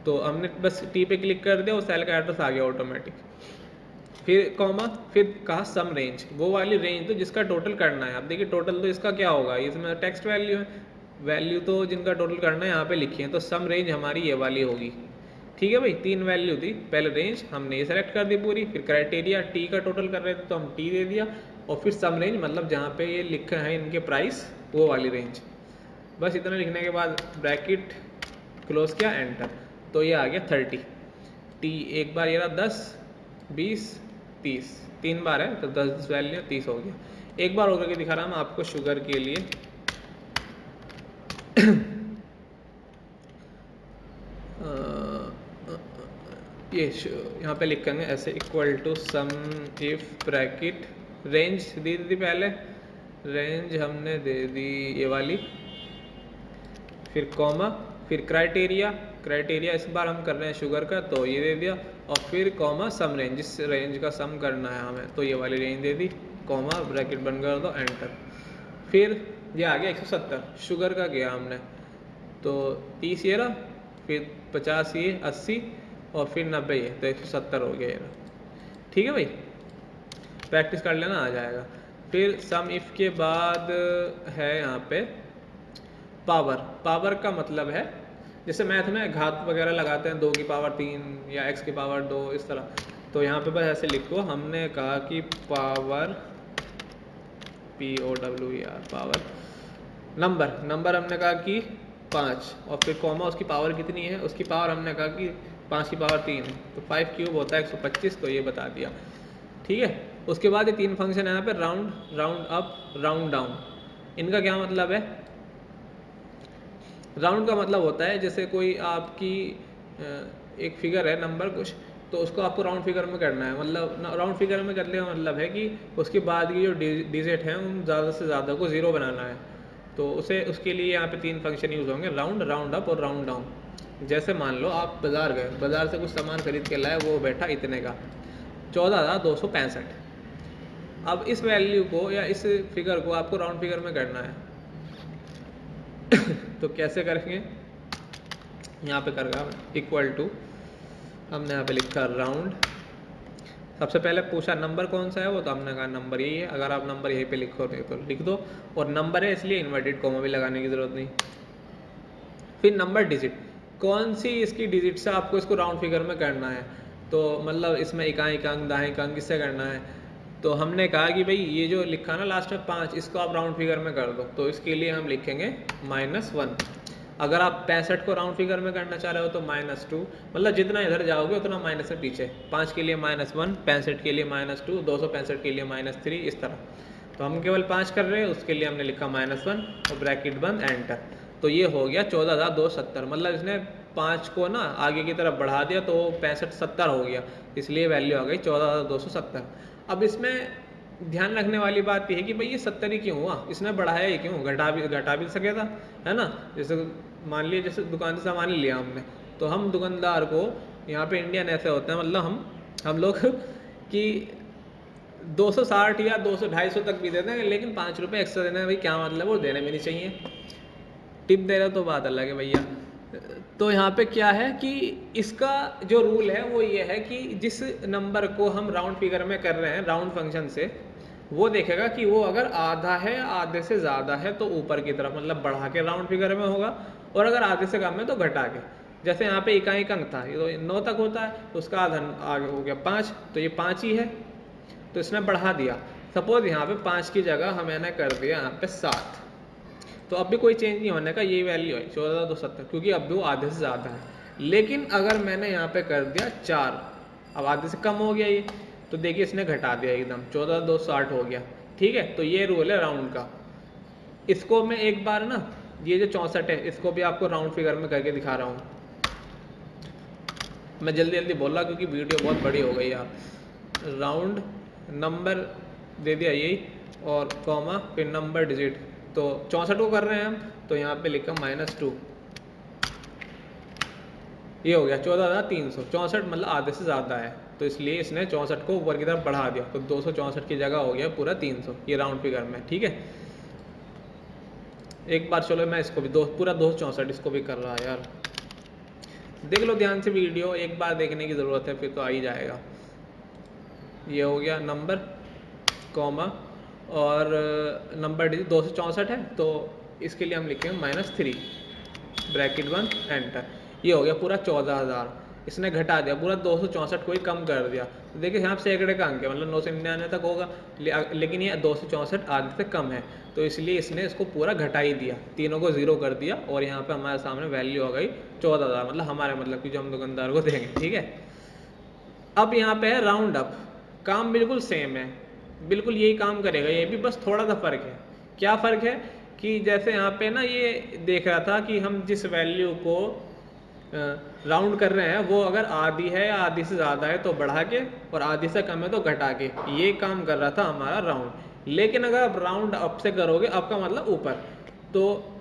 तो हमने बस टी पे क्लिक कर दिया और सेल का एड्रेस आ गया ऑटोमेटिक। फिर कॉमा, फिर कहा सम रेंज, वो वाली रेंज तो जिसका टोटल करना है। अब देखिए टोटल तो इसका क्या होगा, इसमें टेक्स्ट वैल्यू है, वैल्यू तो जिनका टोटल करना है यहाँ पे लिखी है, तो सम रेंज हमारी ये वाली होगी। ठीक है भाई, 3 वैल्यू थी, पहले रेंज हमने ये सेलेक्ट कर दी पूरी, फिर क्राइटेरिया टी का टोटल कर रहे थे तो हम टी दे दिया, और फिर सम रेंज मतलब जहाँ पे ये लिखा है इनके प्राइस, वो वाली रेंज। बस इतना लिखने के बाद ब्रैकेट क्लोज किया, एंटर, तो ये आ गया 30। टी एक बार ये रहा 10, 20, 30, 3 बार है तो 10 वैल्यू 30 हो गया। एक बार होकर के दिखा रहा हूँ आपको शुगर के लिए। ये यहाँ पे लिखेंगे ऐसे, equal to sum if bracket, range दे दी पहले, रेंज हमने दे दी ये वाली, फिर कॉमा, फिर क्राइटेरिया, क्राइटेरिया इस बार हम कर रहे हैं शुगर का तो ये दे दिया, और फिर कॉमा सम रेंज, जिस रेंज का सम करना है हमें तो ये वाली रेंज दे दी, कॉमा ब्रैकेट बंद कर दो, एंटर। फिर ये आ गया 170, शुगर का किया हमने तो 30 ये रहा, फिर 50 ये, 80 और फिर 90 ये, तो 170 हो गया ये रहा। ठीक है भाई, प्रैक्टिस कर लेना, आ जाएगा। फिर सम इफ के बाद है यहाँ पे पावर। पावर का मतलब है जैसे मैथ में घात वगैरह लगाते हैं, 2 की पावर 3 या x की पावर 2, इस तरह। तो यहाँ पे बस ऐसे लिखो, हमने कहा कि power, POWER, power, number, number हमने कहा कि 5, और फिर कॉमा उसकी पावर कितनी है, उसकी पावर हमने कहा कि 5 की पावर 3 है, तो 5 क्यूब होता है 125, तो ये बता दिया। ठीक है, उसके बाद ये 3 फंक्शन है यहाँ पे, round, round up, round down. इनका क्या मतलब है, राउंड का मतलब होता है जैसे कोई आपकी एक फिगर है नंबर कुछ, तो उसको आपको राउंड फिगर में करना है, मतलब राउंड फिगर में करने का मतलब है कि उसके बाद की जो डिजिट हैं उन ज़्यादा से ज़्यादा को ज़ीरो बनाना है। तो उसे, उसके लिए यहाँ पे 3 फंक्शन यूज़ होंगे, राउंड, राउंड अप और राउंड डाउन। जैसे मान लो आप बाज़ार गए, बाज़ार से कुछ सामान खरीद के लाए, वो बैठा इतने का 14,265। अब इस वैल्यू को या इस फिगर को आपको राउंड फिगर में करना है। तो कैसे करेंगे, यहाँ पे करेगा इक्वल टू, हमने यहाँ पे लिखा राउंड, सबसे पहले पूछा नंबर कौन सा है, वो तो हमने कहा नंबर यही है। अगर आप नंबर यहीं पे लिखो तो लिख दो, और नंबर है इसलिए इन्वर्टेड कॉमा भी लगाने की ज़रूरत नहीं। फिर नंबर डिजिट, कौन सी इसकी डिजिट से आपको इसको राउंड फिगर में करना है, तो मतलब इसमें इकाई अंक, दाएं अंक, किससे करना है। तो हमने कहा कि भाई ये जो लिखा ना लास्ट में 5, इसको आप राउंड फिगर में कर दो, तो इसके लिए हम लिखेंगे -1। अगर आप 65 को राउंड फिगर में करना चाह रहे हो तो -2, मतलब जितना इधर जाओगे उतना माइनस से पीछे। 5 के लिए -1, 65 के लिए -2, 265 के लिए -3, इस तरह। तो हम केवल 5 कर रहे हैं, उसके लिए हमने लिखा -1 और ब्रैकेट बंद, एंटर। तो ये हो गया 14,270, मतलब इसने 5 को ना आगे की तरफ बढ़ा दिया तो 65 70 हो गया, इसलिए वैल्यू आ गई 14,270। अब इसमें ध्यान रखने वाली बात यह है कि भाई ये 70 ही क्यों हुआ, इसने बढ़ाया ही क्यों, घटा भी सके था, है ना। जैसे मान लीजिए जैसे दुकान से सामान लिया हमने, तो हम दुकानदार को, यहाँ पे इंडियन ऐसे होते हैं, मतलब हम लोग कि 260 या 200 250 तक भी देते हैं, लेकिन 5 रुपये एक्स्ट्रा देना है, भाई क्या मतलब, वो देने भी नहीं चाहिए। टिप दे रहे हो तो बात अलग है भैया। तो यहाँ पे क्या है कि इसका जो रूल है वो ये है कि जिस नंबर को हम राउंड फिगर में कर रहे हैं राउंड फंक्शन से, वो देखेगा कि वो अगर आधा है, आधे से ज़्यादा है तो ऊपर की तरफ, मतलब बढ़ा के राउंड फिगर में होगा, और अगर आधे से कम है तो घटा के। जैसे यहाँ पे इकाई अंक था, ये तो 9 तक होता है, तो उसका आधा आगे हो गया 5, तो ये 5 ही है, तो इसने बढ़ा दिया। सपोज यहाँ पे 5 की जगह मैंने कर दिया यहाँ पे 7, तो अब भी कोई चेंज नहीं होने का, यही वैल्यू है 14,270, क्योंकि अब भी वो आधे से ज़्यादा है। लेकिन अगर मैंने यहाँ पे कर दिया 4, अब आधे से कम हो गया ये, तो देखिए इसने घटा दिया एकदम, 14,260 हो गया। ठीक है, तो ये रूल है राउंड का। इसको मैं एक बार ना, ये जो 64 है, इसको भी आपको राउंड फिगर में करके दिखा रहा हूँ। मैं जल्दी जल्दी बोल रहा क्योंकि वीडियो बहुत बड़ी हो गई यार। राउंड नंबर दे दिया यही, और कॉमा फिर नंबर डिजिट, तो 64 को कर रहे हैं हम, तो यहाँ पे लिखा -2, ये हो गया 14,300। 64 मतलब आधे से ज़्यादा है, तो इसलिए इसने 64 को ऊपर की तरफ बढ़ा दिया, तो 264 की जगह हो गया पूरा 300, ये राउंड फिगर में। ठीक है, एक बार चलो मैं इसको भी पूरा 264 इसको भी कर रहा है यार, देख लो ध्यान से वीडियो, एक बार देखने की ज़रूरत है, फिर तो आ ही जाएगा। ये हो गया नंबर, कॉमा और नंबर डिजिट 264 है, तो इसके लिए हम लिखेंगे -3, ब्रैकेट बंद, एंटर। ये हो गया पूरा 14,000, इसने घटा दिया पूरा 264 को ही कम कर दिया। तो देखिए यहाँ पे सैकड़े का अंक है, मतलब 999 तक होगा, लेकिन ये 264 आधे से कम है, तो इसलिए इसने इसको पूरा घटा ही दिया, तीनों को 0 कर दिया, और यहाँ पे हमारे सामने वैल्यू आ गई 14,000, मतलब हमारे मतलब कि जो हम दुकानदार को देंगे। ठीक है, अब यहाँ पे है राउंड अप, काम बिल्कुल सेम है, बिल्कुल यही काम करेगा, ये भी बस थोड़ा सा फ़र्क है। क्या फ़र्क है कि जैसे यहाँ पे ना ये देख रहा था कि हम जिस वैल्यू को राउंड कर रहे हैं वो अगर आधी है या आधी से ज़्यादा है तो बढ़ा के, और आधी से कम है तो घटा के, ये काम कर रहा था हमारा राउंड। लेकिन अगर आप राउंड अप से करोगे, अप का मतलब ऊपर, तो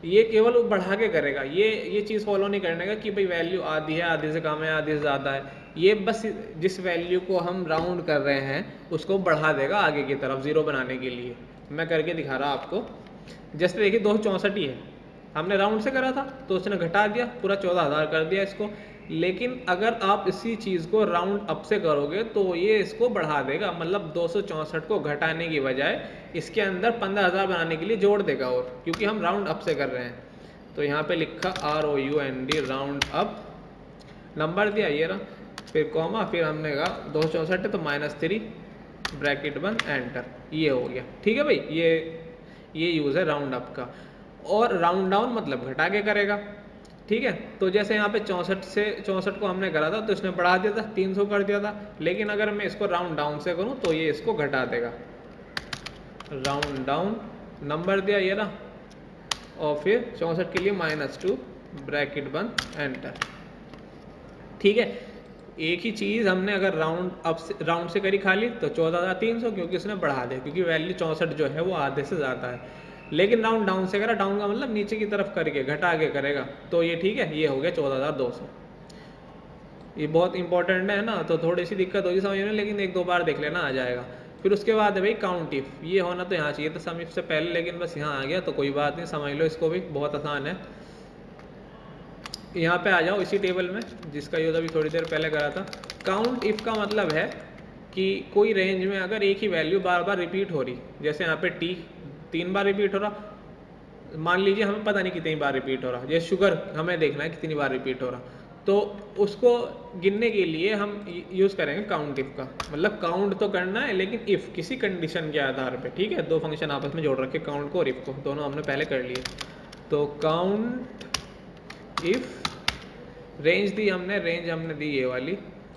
ये केवल बढ़ा के करेगा, ये चीज़ फॉलो नहीं करने का कि भाई वैल्यू आधी है, आधी से कम है, आधी से ज़्यादा है। ये बस जिस वैल्यू को हम राउंड कर रहे हैं उसको बढ़ा देगा आगे की तरफ 0 बनाने के लिए। मैं करके दिखा रहा आपको, जैसे देखिए 264 ही है, हमने राउंड से करा था तो उसने घटा दिया, पूरा 14,000 कर दिया इसको। लेकिन अगर आप इसी चीज़ को राउंड अप से करोगे तो ये इसको बढ़ा देगा, मतलब 264 को घटाने की बजाय इसके अंदर 15,000 बनाने के लिए जोड़ देगा, और क्योंकि हम राउंड अप से कर रहे हैं। तो यहाँ पे लिखा ROUND, राउंड अप, नंबर दिया ये रहा, फिर कॉमा, फिर हमने कहा 264 है तो -3, ब्रैकेट बंद, एंटर, ये हो गया। ठीक है भाई, ये यूज़ है राउंड अप का। और राउंड डाउन मतलब घटा के करेगा। ठीक है, तो जैसे यहाँ पे 64 को हमने करा था तो इसने बढ़ा दिया था, 300 कर दिया था, लेकिन अगर मैं इसको राउंड डाउन से करूँ तो ये इसको घटा देगा, राउंड डाउन, नंबर दिया ये रहा, और फिर 64 के लिए -2, ब्रैकेट बंद, एंटर। ठीक है, एक ही चीज़ हमने अगर राउंड से करी खाली तो 14,300, क्योंकि उसने बढ़ा दिया, क्योंकि वैल्यू 64 जो है वो आधे से ज़्यादा है। लेकिन राउंड डाउन से करा, डाउन का मतलब नीचे की तरफ करके घटा के करेगा, तो ये ठीक है, ये हो गया 14,200। ये बहुत इंपॉर्टेंट है ना, तो थोड़ी सी दिक्कत होगी समझने में, लेकिन 1-2 बार देख लेना, आ जाएगा। फिर उसके बाद है भाई काउंट इफ, ये होना तो यहाँ चाहिए था सम इफ से पहले, लेकिन बस यहाँ आ गया, तो कोई बात नहीं, समझ लो इसको भी, बहुत आसान है। यहाँ पे आ जाओ इसी टेबल में जिसका यूज़ अभी थोड़ी देर पहले करा था। काउंट इफ का मतलब है कि कोई रेंज में अगर एक ही वैल्यू बार बार रिपीट हो रही, जैसे यहाँ पे टी 3 बार रिपीट हो रहा, मान लीजिए हमें पता नहीं कितनी बार रिपीट हो रहा, जैसे शुगर हमें देखना है कितनी बार रिपीट हो रहा, तो उसको गिनने के लिए हम यूज़ करेंगे काउंट इफ का। मतलब काउंट तो करना है, लेकिन इफ़ किसी कंडीशन के आधार पे। ठीक है, 2 फंक्शन आपस में जोड़ रखे, काउंट को और इफ को, दोनों हमने पहले कर लिए। तो काउंट इफ रेंज दी हमने, रेंज हमने दी ये वाली,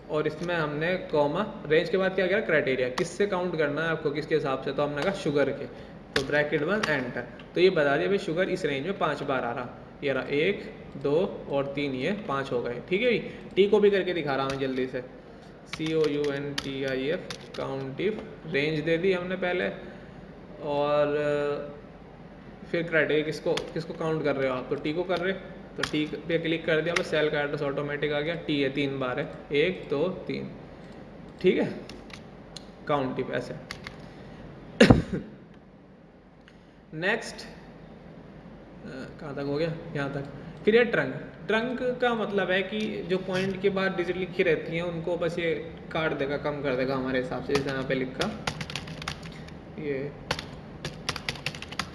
और इसमें हमने कॉमा, रेंज के बाद क्या किया, क्राइटेरिया, किससे काउंट करना है आपको, किसके हिसाब से, तो हमने कहा शुगर के, तो ब्रैकेट 1 एंटर। तो ये बता दिया भाई शुगर इस रेंज में 5 बार आ रहा, ये रहा 1 2 और 3, ये 5 हो गए। ठीक है भाई, टी को भी करके दिखा रहा हूँ जल्दी से, COUNTIF काउंट इफ, रेंज दे दी हमने पहले, और फिर क्राइटेरिया किसको किसको काउंट कर रहे हो आप, तो टी को कर रहे, तो टी पे क्लिक कर दिया, बस सेल का एड्रेस ऑटोमेटिक आ गया, टी है 3 बार है, 1 2 3। ठीक है, काउंट इफ ऐसे। नेक्स्ट कहाँ तक हो गया, यहाँ तक। फिर ये ट्रंक, ट्रंक का मतलब है कि जो पॉइंट के बाद डिजिट लिखी रहती हैं उनको बस ये काट देगा, कम कर देगा हमारे हिसाब से, जैसे यहाँ पे लिखा,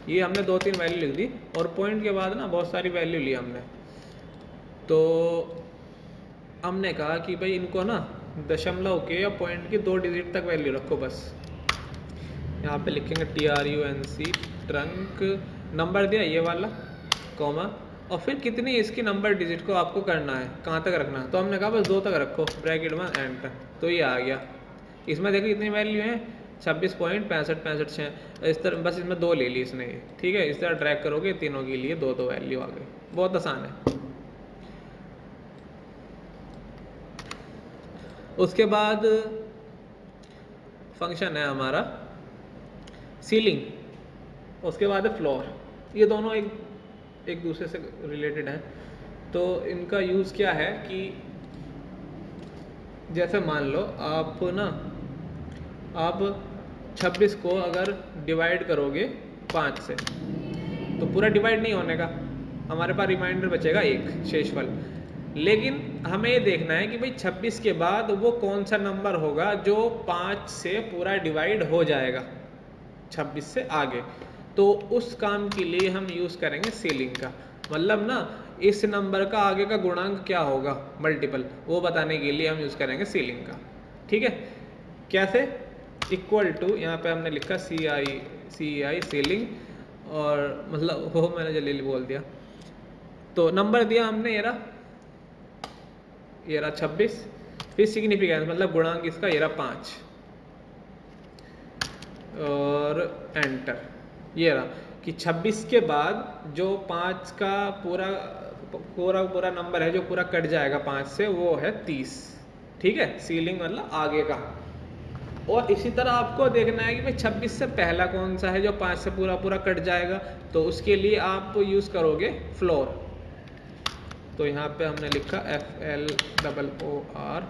ये हमने 2-3 वैल्यू लिख दी, और पॉइंट के बाद ना बहुत सारी वैल्यू ली हमने, तो हमने कहा कि भाई इनको ना दशमलव के या पॉइंट की 2 डिजिट तक वैल्यू रखो बस। यहाँ पे लिखेंगे TRUNC ट्रंक, नंबर दिया ये वाला, कॉमा, और फिर कितनी इसकी नंबर डिजिट को आपको करना है, कहाँ तक रखना है, तो हमने कहा बस 2 तक रखो, ब्रैकेट 1 एंटर। तो ये आ गया, इसमें देखो कितनी वैल्यू है, 26.6565 इस तरह, बस इसमें 2 ले ली इसने ये। ठीक है, इस तरह ट्रैक करोगे तीनों के लिए 2 वैल्यू आ गई, बहुत आसान है। उसके बाद फंक्शन है हमारा सीलिंग, उसके बाद है फ्लोर, ये दोनों एक दूसरे से रिलेटेड हैं। तो इनका यूज़ क्या है कि जैसे मान लो आप ना, आप 26 को अगर डिवाइड करोगे 5 से, तो पूरा डिवाइड नहीं होने का, हमारे पास रिमाइंडर बचेगा 1 शेषफल। लेकिन हमें ये देखना है कि भाई 26 के बाद वो कौन सा नंबर होगा जो 5 से पूरा डिवाइड हो जाएगा 26 से आगे। तो उस काम के लिए हम यूज़ करेंगे सीलिंग का, मतलब ना इस नंबर का आगे का गुणांक क्या होगा, मल्टीपल, वो बताने के लिए हम यूज़ करेंगे सीलिंग का। ठीक है, कैसे, इक्वल टू, यहाँ पे हमने लिखा CI सीलिंग, और मतलब वो मैंने जल्दी बोल दिया, तो नंबर दिया हमने ये रहा 26, फिर सिग्निफिकेंस मतलब गुणांक इसका ये रहा 5, और एंटर। ये रहा कि 26 के बाद जो 5 का पूरा नंबर है जो पूरा कट जाएगा 5 से, वो है 30। ठीक है, सीलिंग मतलब आगे का। और इसी तरह आपको देखना है कि भाई 26 से पहला कौन सा है जो 5 से पूरा कट जाएगा, तो उसके लिए आप यूज़ करोगे फ्लोर। तो यहाँ पे हमने लिखा FLOOR,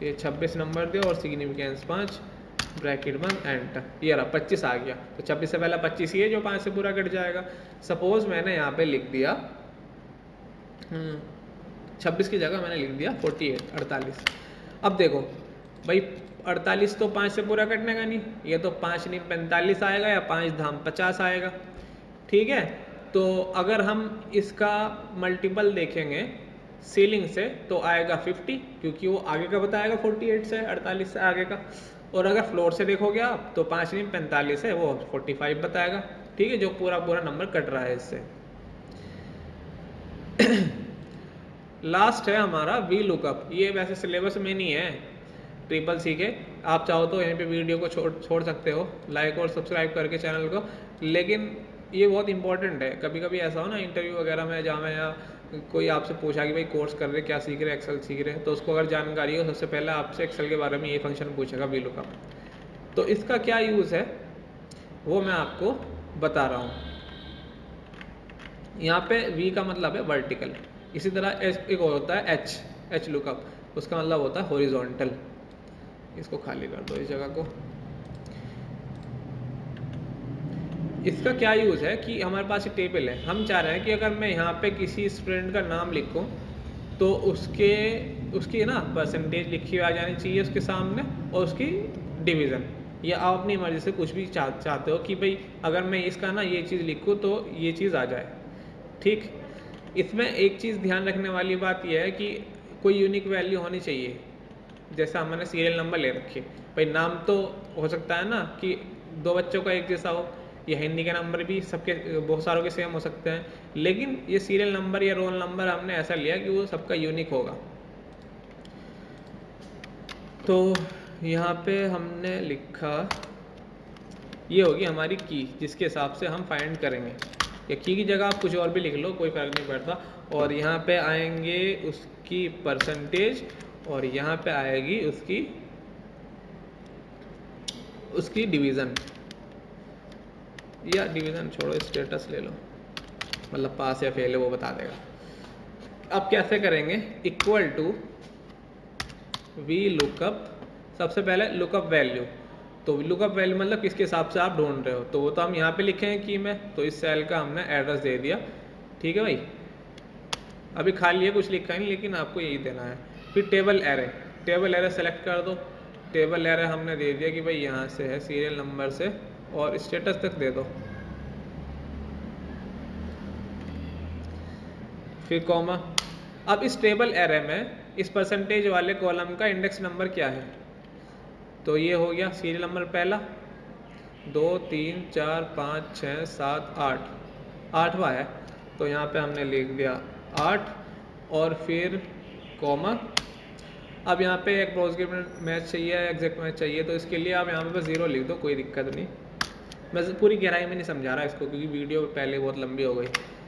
ये 26 नंबर दिया और सिग्निफिकेंस 5, ब्रैकेट 1 एंटर। ये रहा 25 आ गया, तो 26 से पहला 25 ही है जो 5 से पूरा कट जाएगा। सपोज मैंने यहाँ पे लिख दिया 26 की जगह मैंने लिख दिया 48। अब देखो भाई 48 तो 5 से पूरा कटने का नहीं, ये तो 5 नहीं 45 आएगा, या 5 धाम 50 आएगा। ठीक है, तो अगर हम इसका मल्टीपल देखेंगे सीलिंग से तो आएगा 50, क्योंकि वो आगे का बताएगा 48 से, 48 से आगे का। और अगर फ्लोर से देखोगे आप तो 5 नहीं 45 है, वो 45 बताएगा। ठीक है, जो पूरा नंबर कट रहा है इससे। लास्ट है हमारा वी लुकअप, ये वैसे सिलेबस में नहीं है ट्रिपल सी के, आप चाहो तो यहीं पे वीडियो को छोड़ सकते हो लाइक और सब्सक्राइब करके चैनल को, लेकिन ये बहुत इंपॉर्टेंट है। कभी कभी ऐसा हो ना इंटरव्यू वगैरह में जावे, या कोई आपसे पूछा कि भाई कोर्स कर रहे क्या सीख रहे, एक्सेल सीख रहे, तो उसको अगर जानकारी हो सबसे पहले आपसे एक्सेल के बारे में ये फंक्शन पूछेगा वी लुकअप। तो इसका क्या यूज़ है वो मैं आपको बता रहा हूँ। यहाँ पे वी का मतलब है वर्टिकल, इसी तरह एक और होता है एच लुकअप, उसका मतलब होता है हॉरिजॉन्टल। इसको खाली कर दो इस जगह को। इसका क्या यूज़ है कि हमारे पास एक टेबल है, हम चाह रहे हैं कि अगर मैं यहाँ पे किसी स्टूडेंट का नाम लिखूँ तो उसकी ना परसेंटेज लिखी आ जानी चाहिए उसके सामने, और उसकी डिवीज़न, या आप अपनी मर्ज़ी से कुछ भी चाहते हो कि भाई अगर मैं इसका ना ये चीज़ लिखूँ तो ये चीज़ आ जाए। ठीक, इसमें एक चीज़ ध्यान रखने वाली बात यह है कि कोई यूनिक वैल्यू होनी चाहिए। जैसा हमने सीरियल नंबर ले रखी है, भाई नाम तो हो सकता है ना कि 2 बच्चों का एक जैसा हो, या हिंदी के नंबर भी सबके बहुत सारों के सेम हो सकते हैं, लेकिन ये सीरियल नंबर या रोल नंबर हमने ऐसा लिया कि वो सबका यूनिक होगा। तो यहाँ पे हमने लिखा, ये होगी हमारी की, जिसके हिसाब से हम फाइंड करेंगे। या की जगह आप कुछ और भी लिख लो, कोई फ़र्क नहीं पड़ता। और यहाँ पे आएंगे उसकी परसेंटेज, और यहाँ पे आएगी उसकी डिवीज़न, या डिवीज़न छोड़ो, स्टेटस ले लो, मतलब पास या फेल है वो बता देगा। अब कैसे करेंगे, इक्वल टू वी लुकअप, सबसे पहले लुकअप वैल्यू। तो लुकअप वैल्यू मतलब किसके हिसाब से आप ढूंढ रहे हो, तो वो तो हम यहाँ पे लिखे हैं की में, तो इस सेल का हमने एड्रेस दे दिया। ठीक है भाई, अभी खाली है, कुछ लिखा नहीं, लेकिन आपको यही देना है। फिर table array, table array select कर दो। टेबल एरे हमने दे दिया कि भाई यहाँ से है सीरियल नंबर से, और स्टेटस तक दे दो। फिर कॉमा। अब इस टेबल एरे में इस परसेंटेज वाले कॉलम का इंडेक्स नंबर क्या है, तो ये हो गया सीरियल नंबर पहला, 2 3 4 5 6 7 8, 8वां है, तो यहाँ पे हमने लिख दिया 8, और फिर कॉमा। अब यहाँ पे एक अप्रॉक्सीमेट मैच चाहिए, एग्जैक्ट मैच चाहिए, तो इसके लिए आप यहाँ पे 0 लिख दो, कोई दिक्कत नहीं। मैं पूरी गहराई में नहीं समझा रहा इसको, क्योंकि वीडियो पहले बहुत लंबी हो गई।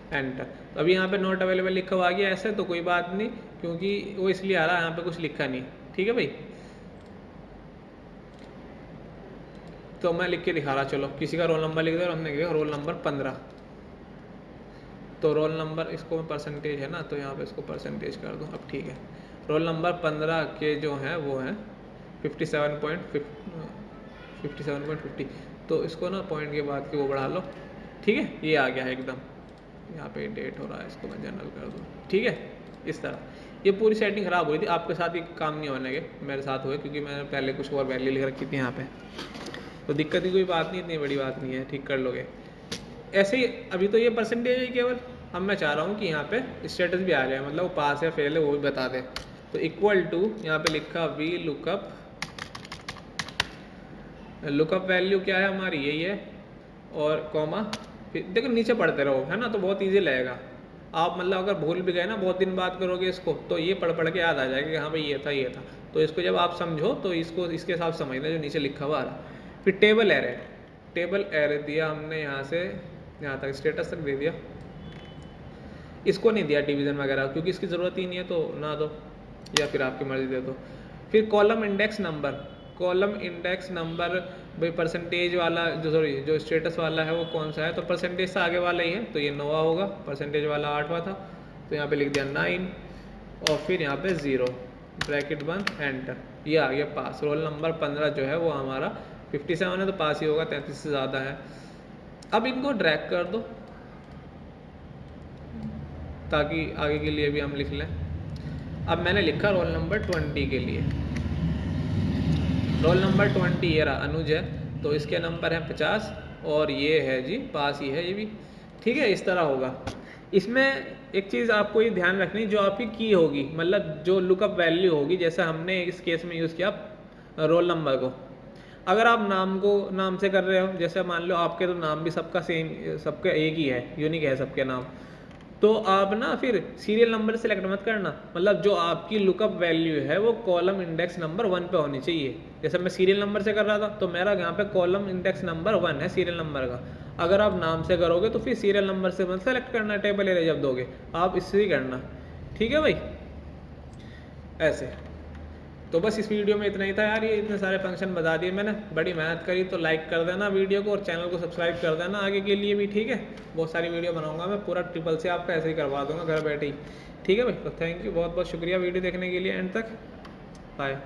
एंटर। तो अभी यहाँ पे नॉट अवेलेबल लिखा हुआ आ गया ऐसे, तो कोई बात नहीं, क्योंकि वो इसलिए आ रहा है, यहाँ पे कुछ लिखा नहीं। ठीक है भाई, तो मैं लिख के दिखा रहा, चलो किसी का रोल नंबर लिख दो, और हमने लिखा रोल नंबर 15। तो रोल नंबर, इसको परसेंटेज है ना, तो यहाँ पे इसको परसेंटेज कर दो। अब ठीक है, रोल नंबर 15 के जो हैं वो हैं 57.50, तो इसको ना पॉइंट के बाद के वो बढ़ा लो। ठीक है, ये आ गया है एकदम, यहाँ पे डेट हो रहा है, इसको मैं जनरल कर दूँ। ठीक है, इस तरह ये पूरी सेटिंग ख़राब हुई थी, आपके साथ ही काम नहीं होने के, मेरे साथ हुए, क्योंकि मैंने पहले कुछ और वैल्यू लिख रखी थी यहाँ पे। तो दिक्कत की कोई बात नहीं, इतनी बड़ी बात नहीं है, ठीक कर लोगे। ऐसे ही अभी तो ये परसेंटेज है केवल, अब मैं चाह रहा हूँ कि यहाँ पे स्टेटस भी आ जाए, मतलब वो पास या फेल है वो भी बता दें। तो इक्वल टू, यहाँ पे लिखा वी लुकअप, लुकअप वैल्यू क्या है हमारी, यही है, और कॉमा। फिर देखो नीचे पढ़ते रहो, है ना, तो बहुत ईजी लगेगा। आप मतलब अगर भूल भी गए ना, बहुत दिन बाद करोगे इसको, तो ये पढ़ पढ़ के याद आ जाएगा कि हाँ भाई ये था। तो इसको जब आप समझो तो इसको इसके हिसाब से समझना जो नीचे लिखा हुआ आ रहा। फिर टेबल एरे दिया हमने, यहाँ से यहाँ तक स्टेटस तक दे दिया। इसको नहीं दिया डिवीज़न वगैरह, क्योंकि इसकी ज़रूरत ही नहीं है, तो ना दो, या फिर आपकी मर्ज़ी दे दो। फिर कॉलम इंडेक्स नंबर, भाई परसेंटेज वाला जो स्टेटस वाला है वो कौन सा है, तो परसेंटेज से आगे वाला ही है, तो ये 9वां होगा, परसेंटेज वाला 8वां था, तो यहाँ पे लिख दिया 9, और फिर यहाँ पे 0 ब्रैकेट बंद, एंटर। ये आ गया पास। रोल नंबर 15 जो है वो हमारा 57 है, तो पास ही होगा, 33 से ज़्यादा है। अब इनको ड्रैग कर दो, ताकि आगे के लिए भी हम लिख लें। अब मैंने लिखा रोल नंबर 20 के लिए, रोल नंबर 20 ये रहा, अनुज है, तो इसके नंबर हैं 50, और ये है जी पास ही है ये भी। ठीक है, इस तरह होगा। इसमें एक चीज़ आपको ये ध्यान रखनी, जो आपकी की होगी, मतलब जो लुकअप वैल्यू होगी, जैसे हमने इस केस में यूज़ किया रोल नंबर को। अगर आप नाम से कर रहे हो, जैसे मान लो आपके तो नाम भी सबका सेम, सबका एक ही है, यूनिक है सबके नाम, तो आप ना फिर सीरियल नंबर सेलेक्ट मत करना, मतलब जो आपकी लुकअप वैल्यू है वो कॉलम इंडेक्स नंबर 1 पे होनी चाहिए। जैसे मैं सीरियल नंबर से कर रहा था, तो मेरा यहाँ पे कॉलम इंडेक्स नंबर 1 है सीरियल नंबर का। अगर आप नाम से करोगे तो फिर सीरियल नंबर से मत सेलेक्ट करना, टेबल एरिया जब दोगे आप इससे ही करना। ठीक है भाई, ऐसे। तो बस इस वीडियो में इतना ही था यार, ये इतने सारे फंक्शन बता दिए मैंने, बड़ी मेहनत करी, तो लाइक कर देना वीडियो को, और चैनल को सब्सक्राइब कर देना आगे के लिए भी। ठीक है, बहुत सारी वीडियो बनाऊंगा मैं, पूरा ट्रिपल से आपका ऐसे ही करवा दूंगा घर बैठे ही। ठीक है भाई, तो थैंक यू, बहुत बहुत शुक्रिया वीडियो देखने के लिए एंड तक। बाय।